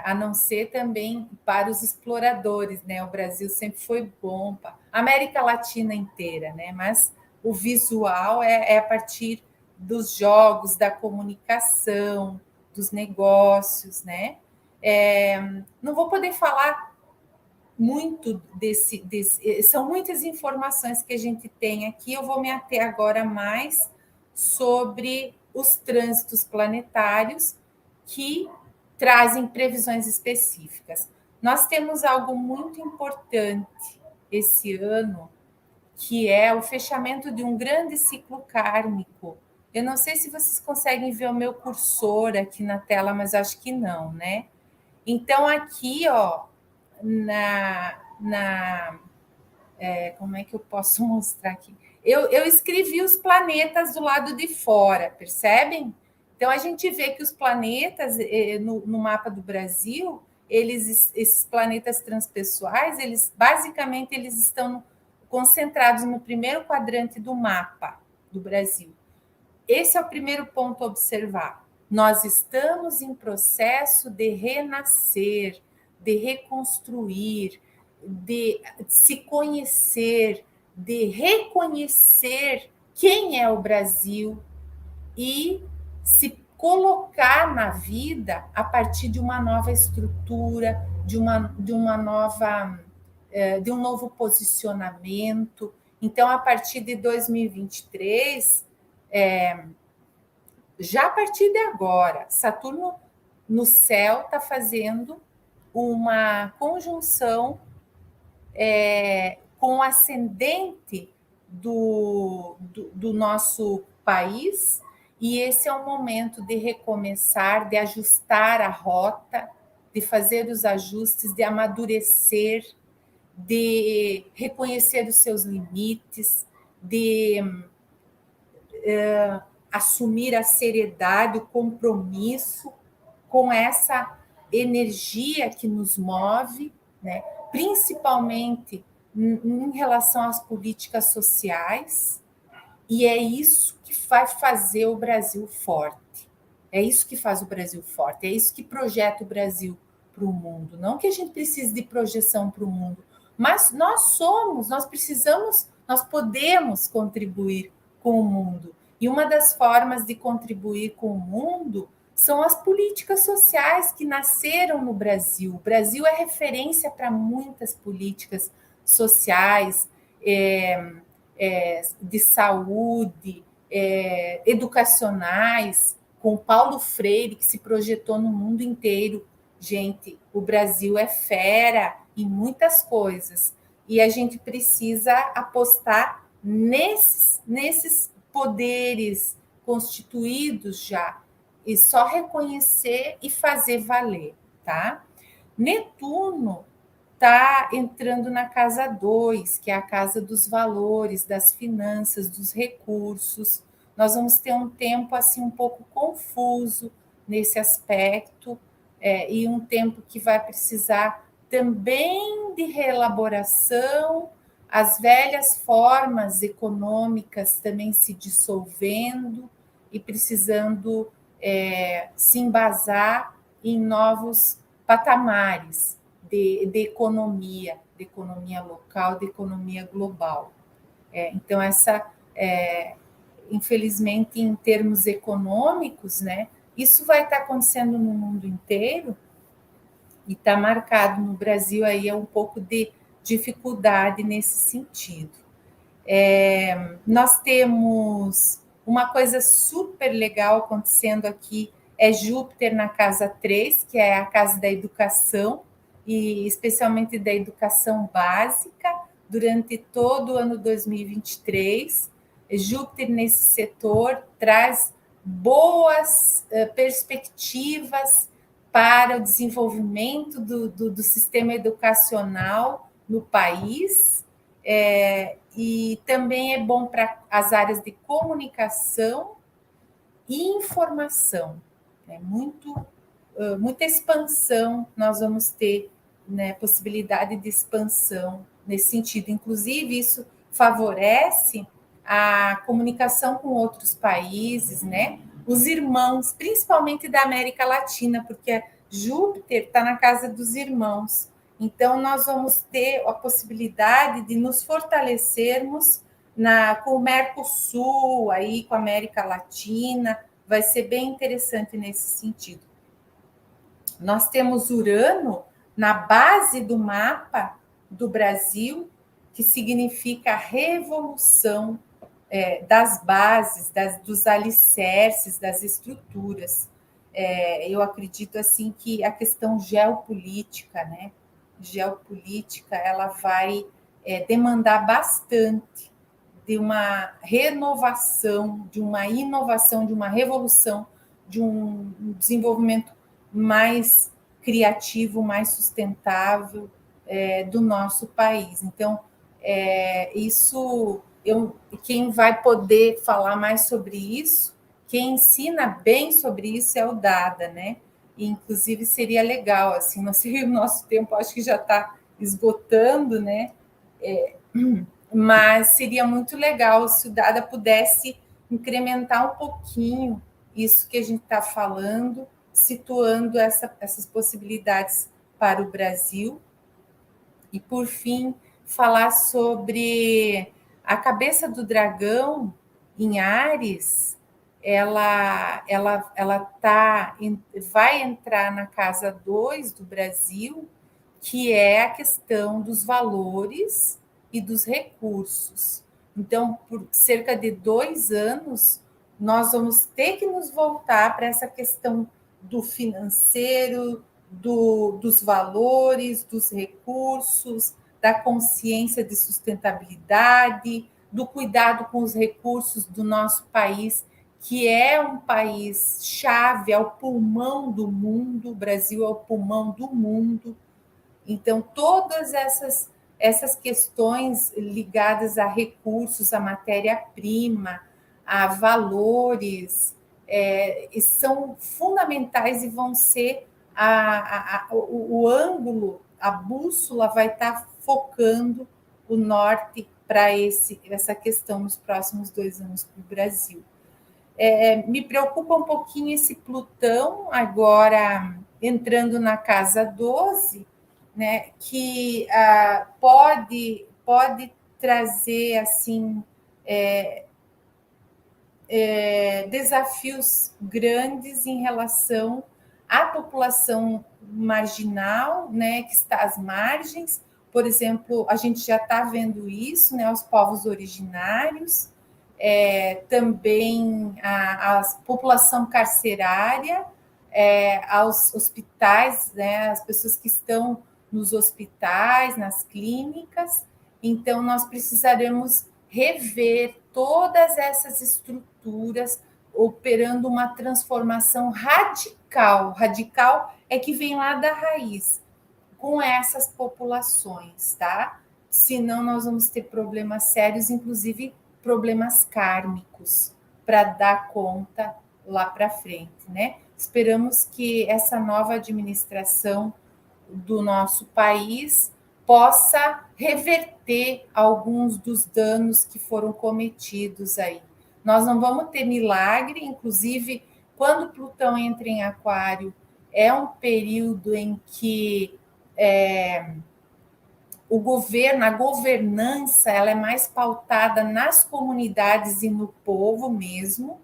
A não ser também para os exploradores, né? O Brasil sempre foi bom, a América Latina inteira, né? Mas o visual é a partir dos jogos, da comunicação, dos negócios, né? Não vou poder falar muito são muitas informações que a gente tem aqui, eu vou me ater agora mais sobre os trânsitos planetários que trazem previsões específicas. Nós temos algo muito importante esse ano, que é o fechamento de um grande ciclo kármico. Eu não sei se vocês conseguem ver o meu cursor aqui na tela, mas acho que não, né? Então, aqui, ó, como é que eu posso mostrar aqui? Eu escrevi os planetas do lado de fora, percebem? Então, a gente vê que os planetas, no mapa do Brasil, esses planetas transpessoais, basicamente eles estão concentrados no primeiro quadrante do mapa do Brasil. Esse é o primeiro ponto a observar. Nós estamos em processo de renascer, de reconstruir, de se conhecer, de reconhecer quem é o Brasil e se colocar na vida a partir de uma nova estrutura, de um novo posicionamento. Então, a partir de 2023, já a partir de agora, Saturno no céu está fazendo uma conjunção com o ascendente do nosso país, e esse é um momento de recomeçar, de ajustar a rota, de fazer os ajustes, de amadurecer, de reconhecer os seus limites, de assumir a seriedade, o compromisso com essa energia que nos move, né? Principalmente em relação às políticas sociais, e é isso que vai fazer o Brasil forte. É isso que faz o Brasil forte, é isso que projeta o Brasil para o mundo. Não que a gente precise de projeção para o mundo, mas nós precisamos, nós podemos contribuir com o mundo. E uma das formas de contribuir com o mundo são as políticas sociais que nasceram no Brasil. O Brasil é referência para muitas políticas sociais, de saúde, educacionais, com Paulo Freire, que se projetou no mundo inteiro. Gente, o Brasil é fera em muitas coisas, e a gente precisa apostar nesses poderes constituídos já, e só reconhecer e fazer valer, tá? Netuno está entrando na casa 2, que é a casa dos valores, das finanças, dos recursos. Nós vamos ter um tempo assim um pouco confuso nesse aspecto, e um tempo que vai precisar também de reelaboração, as velhas formas econômicas também se dissolvendo, e precisando se embasar em novos patamares de economia local, de economia global. Então, infelizmente, em termos econômicos, né, isso vai estar acontecendo no mundo inteiro e está marcado no Brasil aí um pouco de dificuldade nesse sentido. Nós temos uma coisa super legal acontecendo aqui, Júpiter na casa 3, que é a casa da educação, e especialmente da educação básica, durante todo o ano 2023. Júpiter nesse setor traz boas perspectivas para o desenvolvimento do sistema educacional no país, e também é bom para as áreas de comunicação e informação. Muita expansão nós vamos ter, né, possibilidade de expansão nesse sentido. Inclusive, isso favorece a comunicação com outros países, né? Os irmãos, principalmente da América Latina, porque Júpiter está na casa dos irmãos. Então, nós vamos ter a possibilidade de nos fortalecermos com o Mercosul, aí, com a América Latina. Vai ser bem interessante nesse sentido. Nós temos Urano na base do mapa do Brasil, que significa a revolução das bases, dos alicerces, das estruturas. Eu acredito assim que a questão geopolítica, né? Geopolítica, ela vai demandar bastante de uma renovação, de uma inovação, de uma revolução, de um desenvolvimento mais criativo, mais sustentável do nosso país. Então, quem vai poder falar mais sobre isso, quem ensina bem sobre isso é o Dada, né? E, inclusive, seria legal, assim, não sei, o nosso tempo acho que já está esgotando, né? Mas seria muito legal se o Dada pudesse incrementar um pouquinho isso que a gente está falando, situando essas possibilidades para o Brasil. E, por fim, falar sobre a cabeça do dragão em Áries. Ela vai entrar na casa 2 do Brasil, que é a questão dos valores e dos recursos. Então, por cerca de 2 anos, nós vamos ter que nos voltar para essa questão do financeiro, dos valores, dos recursos, da consciência de sustentabilidade, do cuidado com os recursos do nosso país, que é um país chave, é o pulmão do mundo, o Brasil é o pulmão do mundo. Então, todas essas questões ligadas a recursos, a matéria-prima, a valores, são fundamentais e vão ser o ângulo, a bússola vai estar focando o norte para essa questão nos próximos 2 anos para o Brasil. Me preocupa um pouquinho esse Plutão agora entrando na casa 12, né, que pode trazer assim desafios grandes em relação à população marginal, né, que está às margens. Por exemplo, a gente já está vendo isso, né, os povos originários, também a população carcerária, aos hospitais, né, as pessoas que estão nos hospitais, nas clínicas. Então, nós precisaremos rever todas essas estruturas, operando uma transformação radical. Radical é que vem lá da raiz, com essas populações, tá? Senão nós vamos ter problemas sérios, inclusive problemas kármicos, para dar conta lá para frente, né? Esperamos que essa nova administração do nosso país possa reverter alguns dos danos que foram cometidos aí Nós não vamos ter milagre, inclusive, quando Plutão entra em Aquário, é um período em que o governo, a governança, ela é mais pautada nas comunidades e no povo mesmo,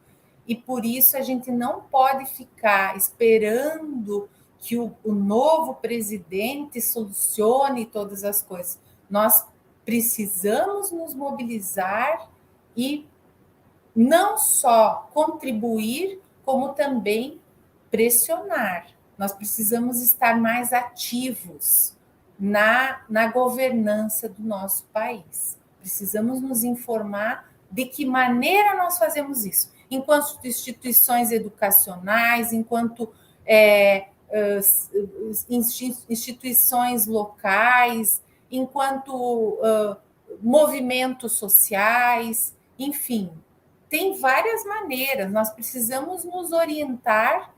e por isso a gente não pode ficar esperando que o novo presidente solucione todas as coisas. Nós precisamos nos mobilizar e não só contribuir, como também pressionar. Nós precisamos estar mais ativos na governança do nosso país. Precisamos nos informar de que maneira nós fazemos isso, enquanto instituições educacionais, enquanto instituições locais, enquanto movimentos sociais, enfim, tem várias maneiras. Nós precisamos nos orientar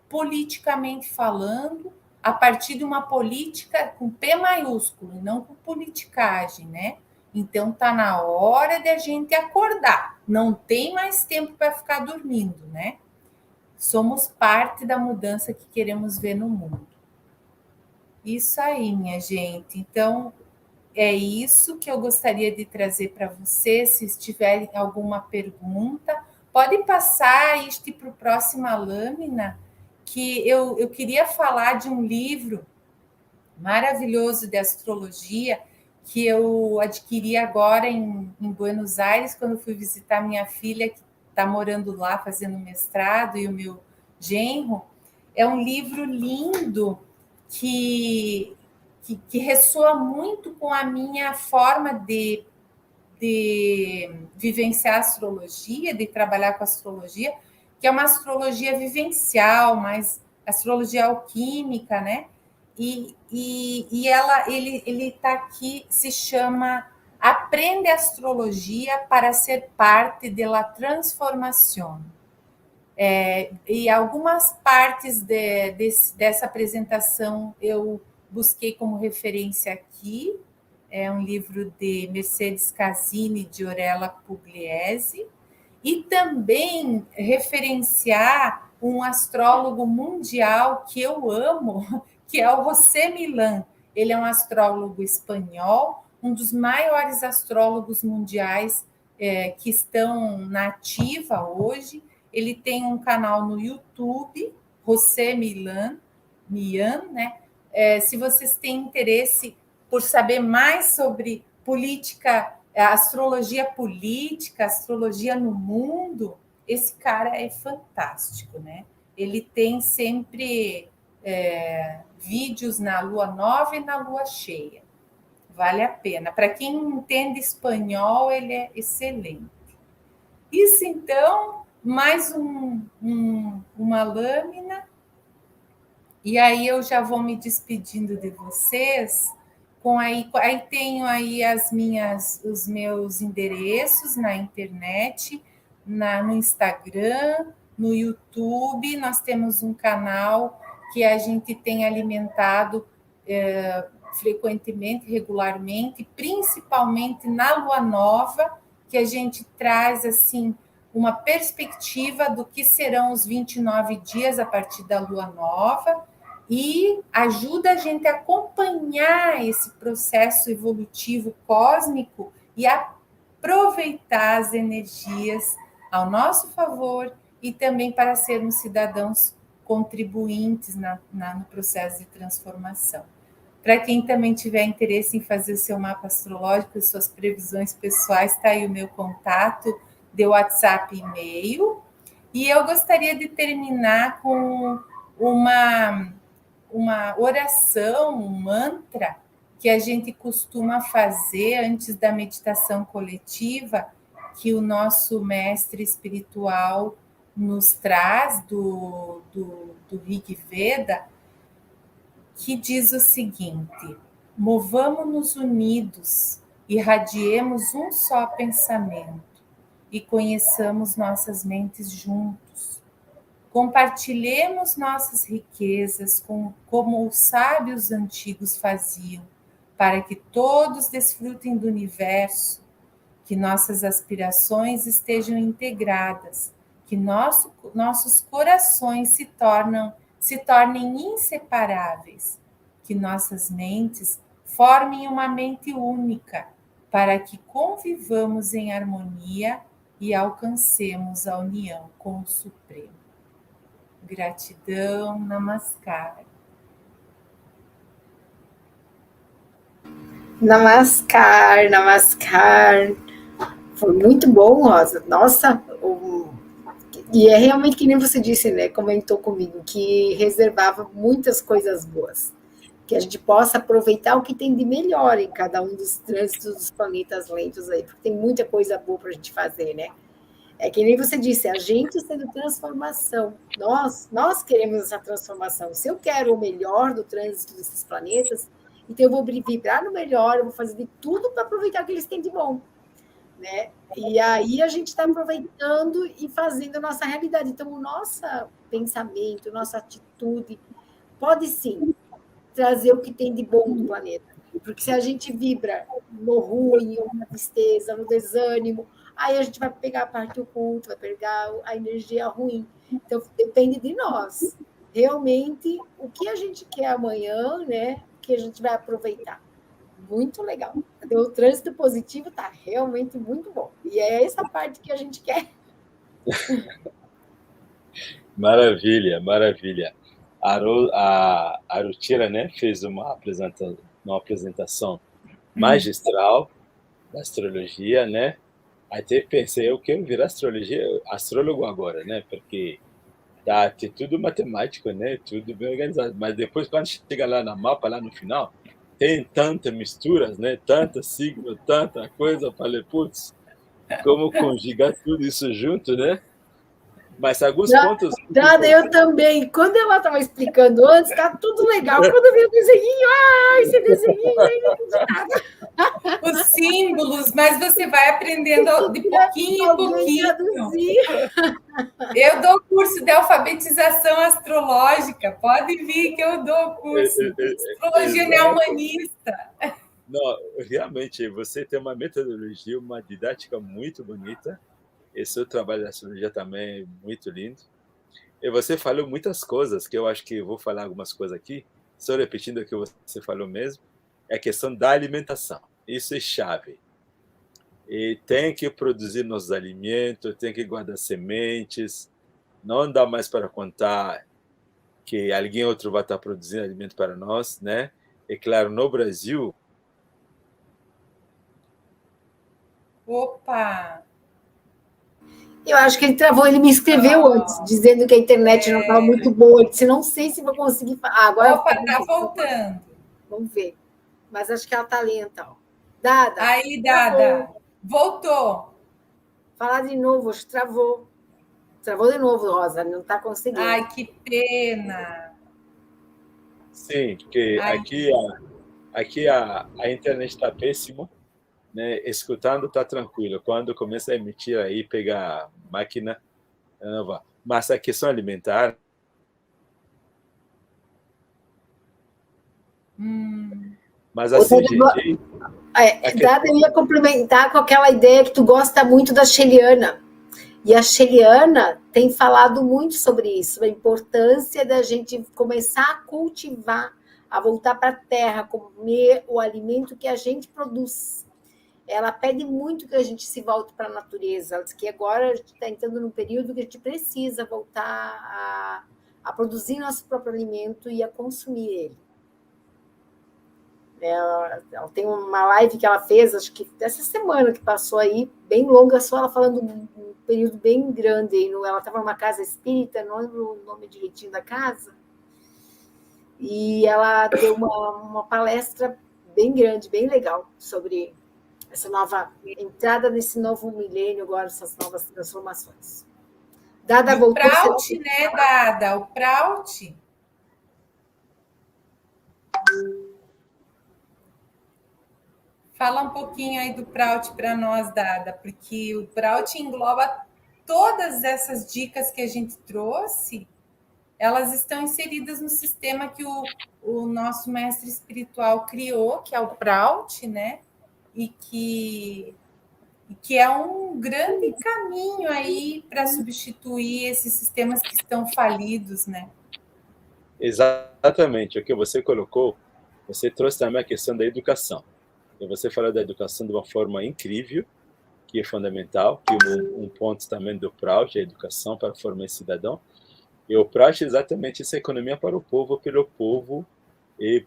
politicamente falando, a partir de uma política com P maiúsculo, não com politicagem, né? Então, está na hora de a gente acordar. Não tem mais tempo para ficar dormindo, né? Somos parte da mudança que queremos ver no mundo. Isso aí, minha gente. Então, é isso que eu gostaria de trazer para você. Se tiverem alguma pergunta, pode passar este para a próxima lâmina, que eu queria falar de um livro maravilhoso de astrologia que eu adquiri agora em Buenos Aires, quando fui visitar minha filha, que está morando lá, fazendo mestrado, e o meu genro. É um livro lindo que ressoa muito com a minha forma de vivenciar a astrologia, de trabalhar com a astrologia, que é uma astrologia vivencial, mas astrologia alquímica, né? E ele está aqui, se chama Aprende Astrologia para ser parte da transformação. E algumas partes dessa apresentação eu busquei como referência aqui. É um livro de Mercedes Casini, de Orella Pugliese, e também referenciar um astrólogo mundial que eu amo, que é o José Milán. Ele é um astrólogo espanhol, um dos maiores astrólogos mundiais que estão na ativa hoje. Ele tem um canal no YouTube, José Milán, né? Se vocês têm interesse por saber mais sobre política, astrologia política, astrologia no mundo, esse cara é fantástico, né? Ele tem sempre vídeos na lua nova e na lua cheia. Vale a pena. Para quem entende espanhol, ele é excelente. Isso, então, mais uma lâmina. E aí eu já vou me despedindo de vocês. Aí tenho aí os meus endereços na internet, no Instagram, no YouTube. Nós temos um canal que a gente tem alimentado frequentemente, regularmente, principalmente na lua nova, que a gente traz assim uma perspectiva do que serão os 29 dias a partir da lua nova, e ajuda a gente a acompanhar esse processo evolutivo cósmico e aproveitar as energias ao nosso favor e também para sermos cidadãos contribuintes no processo de transformação. Para quem também tiver interesse em fazer o seu mapa astrológico e suas previsões pessoais, está aí o meu contato de WhatsApp e e-mail. E eu gostaria de terminar com uma oração, um mantra que a gente costuma fazer antes da meditação coletiva, que o nosso mestre espiritual nos traz do Rig Veda, que diz o seguinte: movamos-nos unidos, irradiemos um só pensamento e conheçamos nossas mentes juntos. Compartilhemos nossas riquezas como os sábios antigos faziam, para que todos desfrutem do universo. que nossas aspirações estejam integradas, que nossos corações se tornem inseparáveis, que nossas mentes formem uma mente única, para que convivamos em harmonia e alcancemos a união com o Supremo. Gratidão, Namaskar. Namaskar, namaskar. Foi muito bom, Rosa. Nossa, e é realmente que nem você disse, né? Comentou comigo, que reservava muitas coisas boas. Que a gente possa aproveitar o que tem de melhor em cada um dos trânsitos dos planetas lentos aí, porque tem muita coisa boa para a gente fazer, né? É que nem você disse, a gente sendo transformação. Nós queremos essa transformação. Se eu quero o melhor do trânsito desses planetas, então eu vou vibrar no melhor, eu vou fazer de tudo para aproveitar o que eles têm de bom, né? E aí a gente está aproveitando e fazendo a nossa realidade. Então, o nosso pensamento, nossa atitude pode sim trazer o que tem de bom do planeta. Porque se a gente vibra no ruim, ou na tristeza, no desânimo, aí a gente vai pegar a parte oculta, vai pegar a energia ruim. Então, depende de nós. Realmente, o que a gente quer amanhã, né? Que a gente vai aproveitar. Muito legal. Então, o trânsito positivo está realmente muito bom. E é essa parte que a gente quer. Maravilha, maravilha. A Arutira, né, fez uma apresentação magistral da astrologia, né? Até pensei, eu quero virar astrólogo agora, né? Porque tem tudo matemático, né? Tudo bem organizado. Mas depois, quando chega lá na mapa, lá no final, tem tantas misturas, né? Tanta signo, tanta coisa. Falei, putz, como conjugar tudo isso junto, né? Mas alguns pontos... Nada, eu também. Quando ela estava explicando antes, está tudo legal. Quando eu vi o desenhinho, esse desenhinho, aí não entendi nada. Os símbolos, mas você vai aprendendo de pouquinho em pouquinho. Eu dou curso de alfabetização astrológica. Pode vir que eu dou curso. Astrologia neohumanista. Não, realmente, você tem uma metodologia, uma didática muito bonita. E seu trabalho de astrologia também é muito lindo. E você falou muitas coisas, que eu acho que vou falar algumas coisas aqui, só repetindo o que você falou mesmo, é a questão da alimentação. Isso é chave. E tem que produzir nossos alimentos, tem que guardar sementes, não dá mais para contar que alguém outro vai estar produzindo alimento para nós, né? E claro, no Brasil... Opa! Eu acho que ele travou, ele me escreveu antes, dizendo que a internet não estava muito boa. Ele disse, não sei se vou conseguir falar. Agora opa, está voltando. Vamos ver. Mas acho que ela está lenta. Ó. Dada. Aí, Dada. Voltou. Falar de novo, acho que travou. Travou de novo, Rosa, não está conseguindo. Ai, que pena. Sim, porque aqui a internet está péssima. Né, escutando está tranquilo. Quando começa a emitir aí, pegar a máquina, não vai. Mas a questão alimentar... Mas a CGG... Dada, eu ia complementar com aquela ideia que tu gosta muito da Sheliana. E a Sheliana tem falado muito sobre isso, a importância da gente começar a cultivar, a voltar para a terra, comer o alimento que a gente produz. Ela pede muito que a gente se volte para a natureza. Ela diz que agora a gente está entrando num período que a gente precisa voltar a produzir nosso próprio alimento e a consumir ele. Ela tem uma live que ela fez, acho que essa semana que passou aí, bem longa, só ela falando um período bem grande. Aí, ela estava numa casa espírita, não lembro o nome direitinho da casa, e ela deu uma palestra bem grande, bem legal, sobre essa nova entrada nesse novo milênio, agora essas novas transformações. Dada voltou. O Praut, né, Dada? O Praut. Fala um pouquinho aí do Praut para nós, Dada, porque o Praut engloba todas essas dicas que a gente trouxe, elas estão inseridas no sistema que o nosso mestre espiritual criou, que é o Praut, né? E que e que é um grande caminho aí para substituir esses sistemas que estão falidos, né? Exatamente, o que você colocou, você trouxe também a questão da educação. E você falou da educação de uma forma incrível, que é fundamental, que um ponto também do Proust, a educação para formar esse cidadão. E o Proust é exatamente essa economia para o povo, pelo povo, e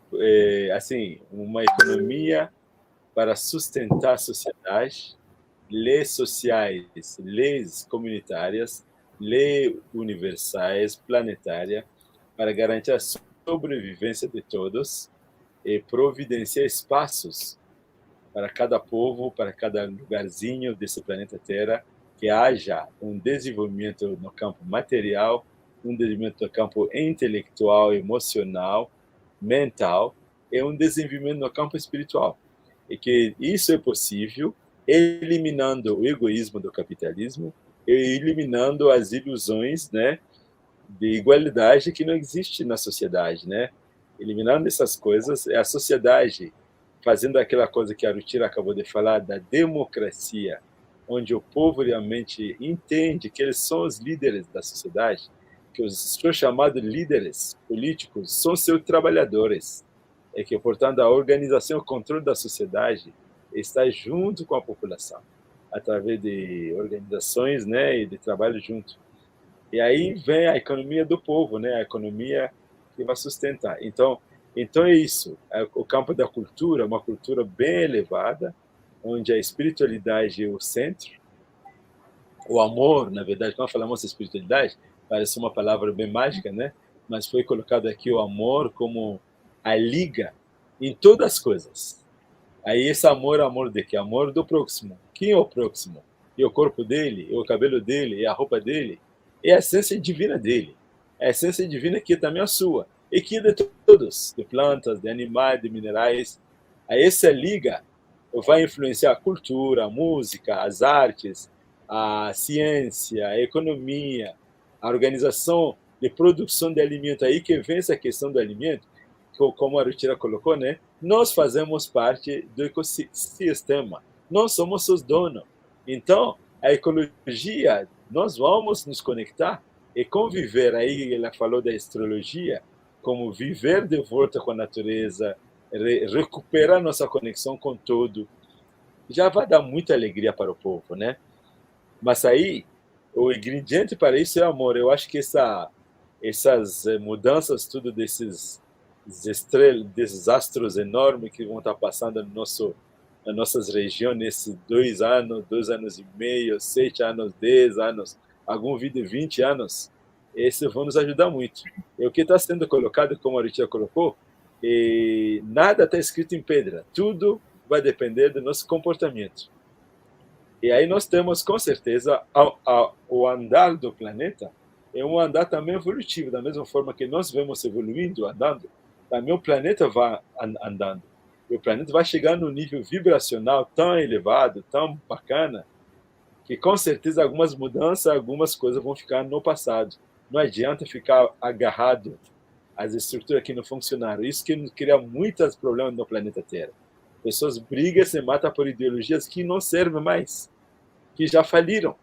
assim, uma economia para sustentar a sociedade, leis sociais, leis comunitárias, leis universais, planetárias, para garantir a sobrevivência de todos e providenciar espaços para cada povo, para cada lugarzinho desse planeta Terra, que haja um desenvolvimento no campo material, um desenvolvimento no campo intelectual, emocional, mental, e um desenvolvimento no campo espiritual. E que isso é possível eliminando o egoísmo do capitalismo e eliminando as ilusões, né, de igualdade que não existe na sociedade, né? Eliminando essas coisas, é a sociedade fazendo aquela coisa que a Rutira acabou de falar, da democracia, onde o povo realmente entende que eles são os líderes da sociedade, que os seus chamados líderes políticos são seus trabalhadores, e que, portanto, a organização e o controle da sociedade está junto com a população, através de organizações, né, e de trabalho junto. E aí vem a economia do povo, né? A economia que vai sustentar. Então é isso. O campo da cultura, uma cultura bem elevada, onde a espiritualidade é o centro, o amor, na verdade, quando falamos de espiritualidade, parece uma palavra bem mágica, né? Mas foi colocado aqui o amor como a liga em todas as coisas. Aí esse amor é amor de quê? Amor do próximo. Quem é o próximo? É o corpo dele, é o cabelo dele, é a roupa dele, é a essência divina dele. É a essência divina que também é a sua. E que é de todos, de plantas, de animais, de minerais. Aí essa liga vai influenciar a cultura, a música, as artes, a ciência, a economia, a organização de produção de alimento. Aí que vem essa questão do alimento, como a Rutira colocou, né? Nós fazemos parte do ecossistema, nós somos os donos. Então, a ecologia, nós vamos nos conectar e conviver. Aí ela falou da astrologia, como viver de volta com a natureza, recuperar nossa conexão com tudo, já vai dar muita alegria para o povo, né? Mas aí, o ingrediente para isso é amor. Eu acho que essas mudanças, tudo desses astros enormes que vão estar passando nas nossas regiões nesses 2 anos e meio, 7 anos, 10 anos, algum vídeo 20 anos, esses vão nos ajudar muito. E o que está sendo colocado, como a Ritia colocou, nada está escrito em pedra, tudo vai depender do nosso comportamento. E aí nós temos, com certeza, o andar do planeta é um andar também evolutivo, da mesma forma que nós vamos evoluindo, andando, também o planeta vai andando. E o planeta vai chegar num nível vibracional tão elevado, tão bacana, que com certeza algumas mudanças, algumas coisas vão ficar no passado. Não adianta ficar agarrado às estruturas que não funcionaram. Isso que cria muitos problemas no planeta Terra. Pessoas brigam e se matam por ideologias que não servem mais, que já faliram.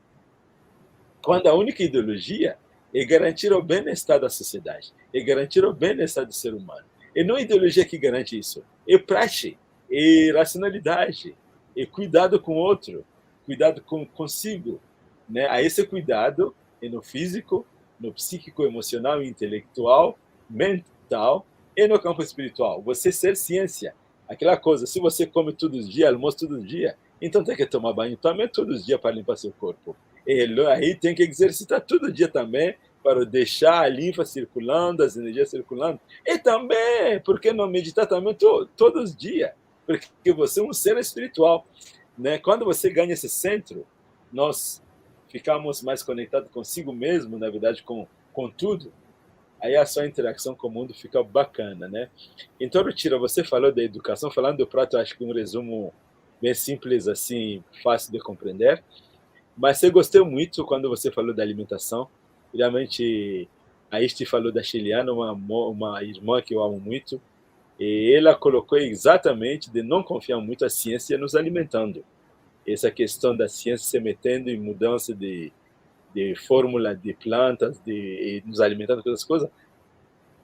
Quando a única ideologia é garantir o bem-estar da sociedade, é garantir o bem-estar do ser humano. E não a ideologia que garante isso. É praxe, é racionalidade, é cuidado com o outro, cuidado consigo. Né? A esse cuidado é no físico, no psíquico, emocional, intelectual, mental e no campo espiritual. Você ser ciência. Aquela coisa, se você come todos os dias, almoça todos os dias, então tem que tomar banho também todos os dias para limpar seu corpo. E aí tem que exercitar todo dia também para deixar a linfa circulando, as energias circulando. E também, por que não meditar também todos os dias? Porque você é um ser espiritual. Né? Quando você ganha esse centro, nós ficamos mais conectados consigo mesmo, na verdade, com tudo. Aí a sua interação com o mundo fica bacana, né? Então, Rutira, você falou da educação, falando do prato, acho que um resumo bem simples, assim, fácil de compreender. Mas eu gostei muito quando você falou da alimentação. Realmente, a Isti falou da chiliana, uma irmã que eu amo muito, e ela colocou exatamente de não confiar muito a ciência nos alimentando. essa questão da ciência se metendo em mudança de fórmula de plantas, de nos alimentando com essas coisas,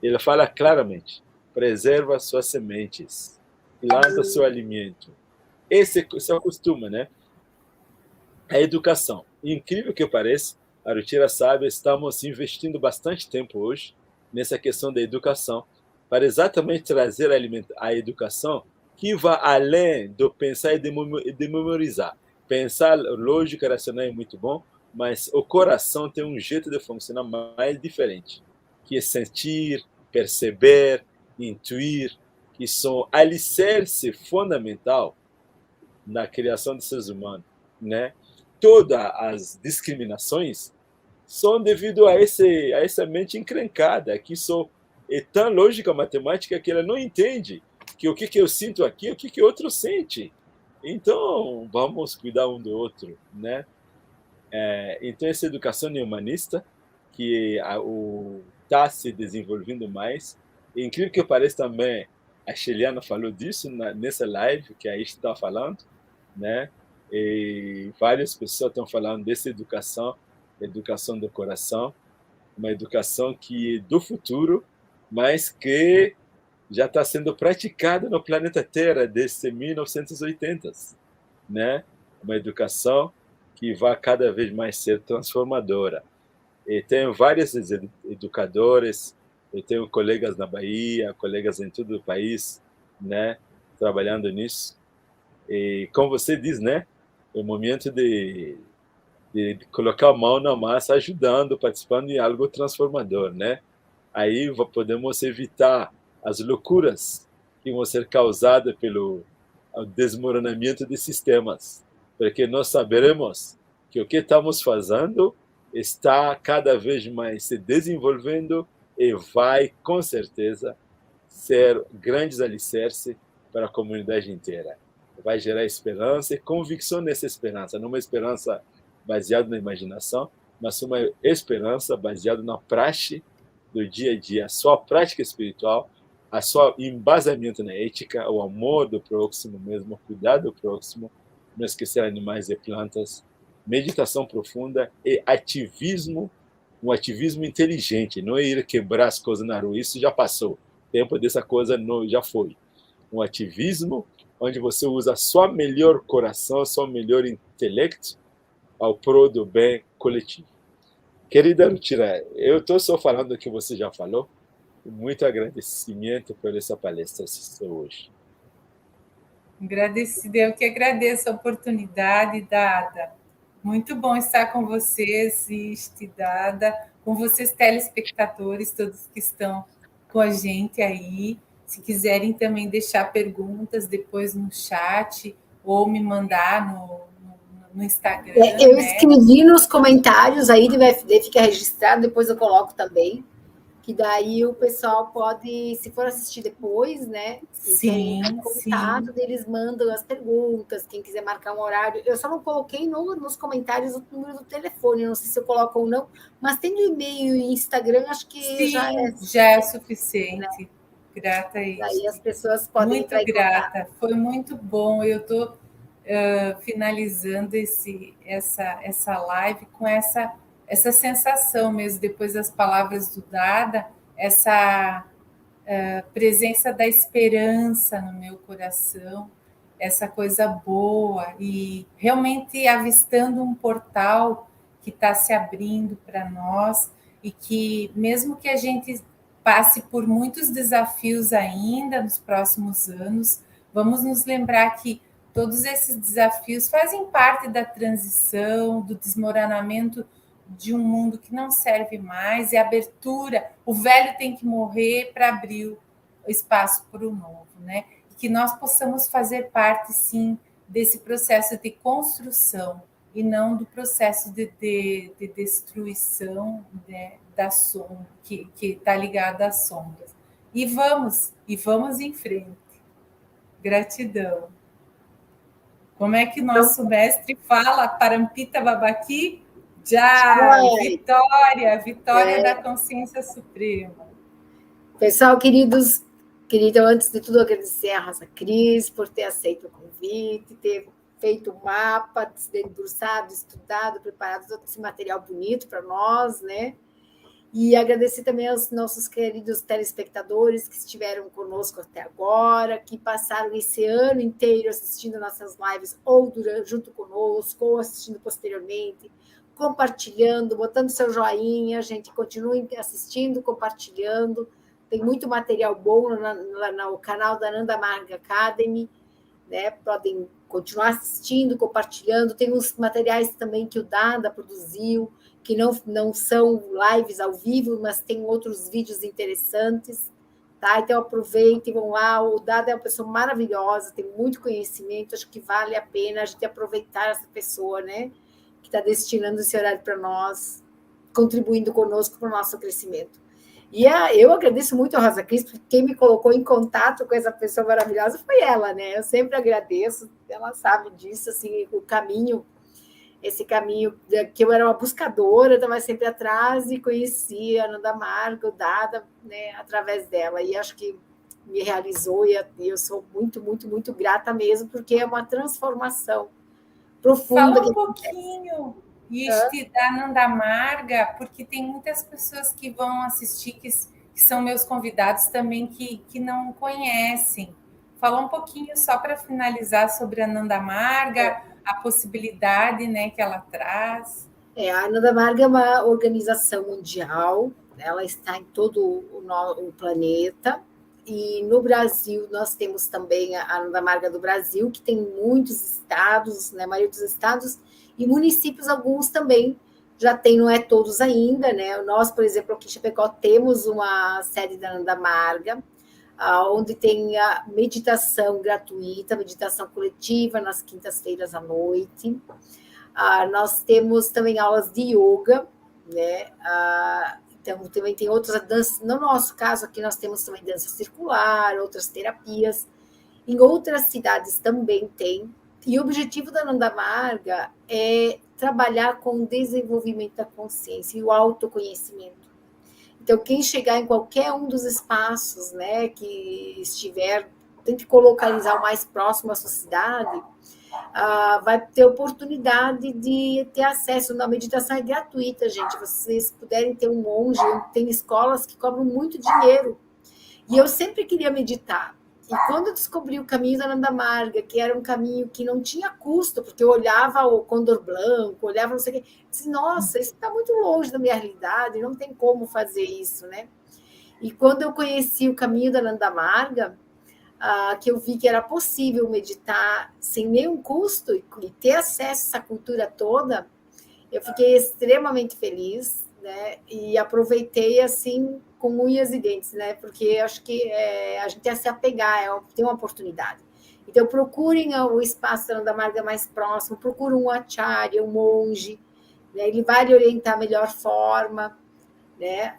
ele fala claramente: preserva suas sementes, planta seu alimento. Esse é o costume, né? A educação. Incrível que pareça, a Arutira sabe, estamos investindo bastante tempo hoje nessa questão da educação, para exatamente trazer a educação que vá além do pensar e de memorizar. Pensar lógica racional é muito bom, mas o coração tem um jeito de funcionar mais diferente, que é sentir, perceber, intuir, que são alicerce fundamental na criação de seres humanos, né? Todas as discriminações são devido a essa mente encrencada, que só é tão lógica matemática que ela não entende que o que eu sinto aqui, o que o outro sente. Então, vamos cuidar um do outro, né? Então, essa educação humanista que está se desenvolvendo mais. É incrível que pareça também, a Sheliana falou disso nessa live que a gente está falando, né? E várias pessoas estão falando dessa educação do coração, uma educação que é do futuro, mas que já está sendo praticada no planeta Terra desde 1980, né? Uma educação que vai cada vez mais ser transformadora. E tenho vários educadores, eu tenho colegas na Bahia, colegas em todo o país, né, trabalhando nisso. E como você diz, né, é o momento de colocar a mão na massa, ajudando, participando em algo transformador, né? Aí podemos evitar as loucuras que vão ser causadas pelo desmoronamento de sistemas, porque nós saberemos que o que estamos fazendo está cada vez mais se desenvolvendo e vai, com certeza, ser grandes alicerces para a comunidade inteira. Vai gerar esperança e convicção nessa esperança, não uma esperança baseada na imaginação, mas uma esperança baseada na prática do dia a dia, a sua prática espiritual, a sua embasamento na ética, o amor do próximo mesmo, cuidar do próximo, não esquecer animais e plantas, meditação profunda e ativismo, um ativismo inteligente, não é ir quebrar as coisas na rua, isso já passou, o tempo dessa coisa já foi. Um ativismo onde você usa só melhor coração, só melhor intelecto ao prol do bem coletivo. Querida Arutira, eu estou só falando o que você já falou. Muito agradecimento por essa palestra hoje. Agradecida, eu que agradeço a oportunidade dada. Muito bom estar com vocês, Dada, com vocês telespectadores, todos que estão com a gente aí. Se quiserem também deixar perguntas depois no chat ou me mandar no Instagram. Eu escrevi nos comentários aí do VFD, fica registrado, depois eu coloco também, que daí o pessoal pode, se for assistir depois, né? Sim, contato, eles mandam as perguntas, quem quiser marcar um horário. Eu só não coloquei nos comentários o número do telefone, não sei se eu coloco ou não, mas tem o e-mail e Instagram, acho que sim, já é suficiente. Né? Grata a isso. Daí as pessoas podem muito entrar em grata, contato. Foi muito bom. Eu estou finalizando essa live com essa sensação mesmo, depois das palavras do Dada, essa presença da esperança no meu coração, essa coisa boa, e realmente avistando um portal que está se abrindo para nós, e que mesmo que a gente passe por muitos desafios ainda nos próximos anos, vamos nos lembrar que todos esses desafios fazem parte da transição, do desmoronamento de um mundo que não serve mais, e a abertura, o velho tem que morrer para abrir o espaço para o novo, né? E que nós possamos fazer parte, sim, desse processo de construção, e não do processo de destruição, né, da sombra, que está ligado às sombras. E vamos em frente. Gratidão. Como é que nosso mestre fala? Parampita Babaki? Já, vitória da consciência suprema. Pessoal, querido, antes de tudo, agradecer a Rosa Cris por ter aceito o convite, ter feito o mapa, debruçado, estudado, preparado todo esse material bonito para nós, né? E agradecer também aos nossos queridos telespectadores que estiveram conosco até agora, que passaram esse ano inteiro assistindo nossas lives, ou junto conosco, ou assistindo posteriormente, compartilhando, botando seu joinha, gente, continue assistindo, compartilhando. Tem muito material bom no canal da Ananda Marga Academy, né? Podem continuar assistindo, compartilhando. Tem uns materiais também que o Dada produziu, que não são lives ao vivo, mas tem outros vídeos interessantes, tá? Então aproveitem, vão lá. O Dada é uma pessoa maravilhosa, tem muito conhecimento, acho que vale a pena a gente aproveitar essa pessoa, né? Que está destinando esse horário para nós, contribuindo conosco para o nosso crescimento. E eu agradeço muito a Rosa Cris, porque quem me colocou em contato com essa pessoa maravilhosa foi ela, né? Eu sempre agradeço, ela sabe disso, assim, o caminho, esse caminho que eu era uma buscadora, estava sempre atrás e conheci a Ananda Marga, o Dada, né, através dela. E acho que me realizou e eu sou muito, muito, muito grata mesmo, porque é uma transformação profunda. Fala um pouquinho, da Ananda Marga, porque tem muitas pessoas que vão assistir, que são meus convidados também, que não conhecem. Fala um pouquinho, só para finalizar, sobre a Ananda Marga, a possibilidade, né, que ela traz. A Ananda Marga é uma organização mundial, ela está em todo o planeta, e no Brasil nós temos também a Ananda Marga do Brasil, que tem muitos estados, né, a maioria dos estados, e municípios, alguns também já tem, não é todos ainda, né? Nós, por exemplo, aqui em Chapecó temos uma sede da Ananda Marga, onde tem a meditação gratuita, meditação coletiva nas quintas-feiras à noite. Nós temos também aulas de yoga, né? Então, também tem outras danças. No nosso caso, aqui nós temos também dança circular, outras terapias. Em outras cidades também tem. E o objetivo da Ananda Marga é trabalhar com o desenvolvimento da consciência e o autoconhecimento. Então, quem chegar em qualquer um dos espaços, né, que estiver, tente localizar o mais próximo à sua cidade, vai ter oportunidade de ter acesso. Na meditação é gratuita, gente. Vocês puderem ter um monge, tem escolas que cobram muito dinheiro. E eu sempre queria meditar. E quando eu descobri o caminho da Ananda Marga, que era um caminho que não tinha custo, porque eu olhava o Condor Blanco, olhava não sei o quê, disse, nossa, isso está muito longe da minha realidade, não tem como fazer isso, né? E quando eu conheci o caminho da Ananda Marga, que eu vi que era possível meditar sem nenhum custo e ter acesso a essa cultura toda, eu fiquei extremamente feliz, né? E aproveitei assim com unhas e dentes, né? Porque acho que a gente tem que se apegar, tem uma oportunidade. Então, procurem o espaço da Ananda Marga mais próximo, procurem um acharya, um monge, né? Ele vai lhe orientar a melhor forma, né?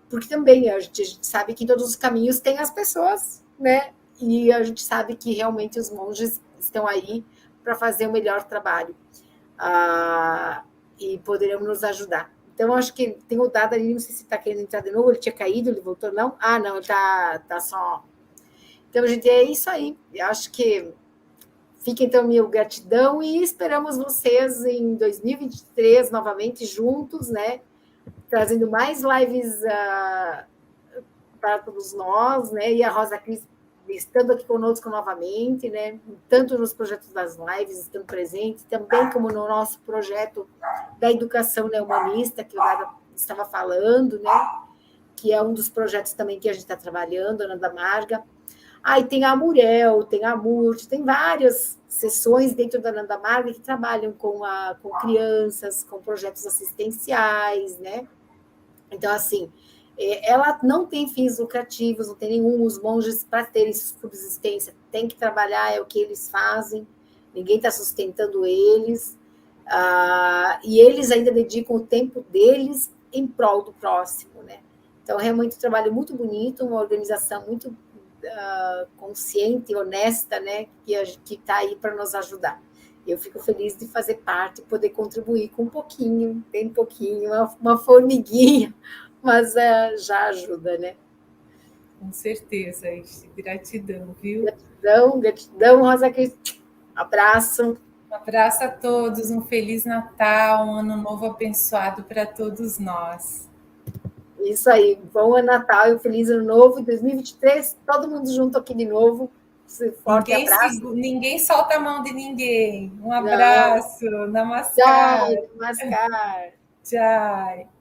Porque também a gente sabe que em todos os caminhos tem as pessoas, né? E a gente sabe que realmente os monges estão aí para fazer o melhor trabalho e poderão nos ajudar. Então, acho que tem o Dada ali, não sei se está querendo entrar de novo, ele tinha caído, ele voltou, não? Não, ele tá só... Então, gente, é isso aí. Eu acho que fica, então, minha gratidão e esperamos vocês em 2023, novamente, juntos, né? Trazendo mais lives para todos nós, né? E a Rosa Cris estando aqui conosco novamente, né? Tanto nos projetos das lives, estando presente, também como no nosso projeto da educação humanista, que o Dada estava falando, né? Que é um dos projetos também que a gente está trabalhando, a Ananda Marga. E tem a Murel, tem a Murti, tem várias sessões dentro da Ananda Marga que trabalham com crianças, com projetos assistenciais, né? Então, assim, ela não tem fins lucrativos, não tem nenhum. Os monges, para terem subsistência, têm que trabalhar, é o que eles fazem, ninguém está sustentando eles, e eles ainda dedicam o tempo deles em prol do próximo, né? Então, realmente um trabalho muito bonito, uma organização muito consciente e honesta, né? Que está aí para nos ajudar. Eu fico feliz de fazer parte, poder contribuir com um pouquinho, bem pouquinho, uma formiguinha, mas já ajuda, né? Com certeza, gratidão, viu? Gratidão, Rosa Cris. Abraço. Um abraço a todos, um Feliz Natal, um Ano Novo abençoado para todos nós. Isso aí, bom Natal e um feliz Ano Novo. Em 2023, todo mundo junto aqui de novo. Forte abraço. Ninguém solta a mão de ninguém. Um abraço. Namaskar. Tchau, namaskar. Tchau.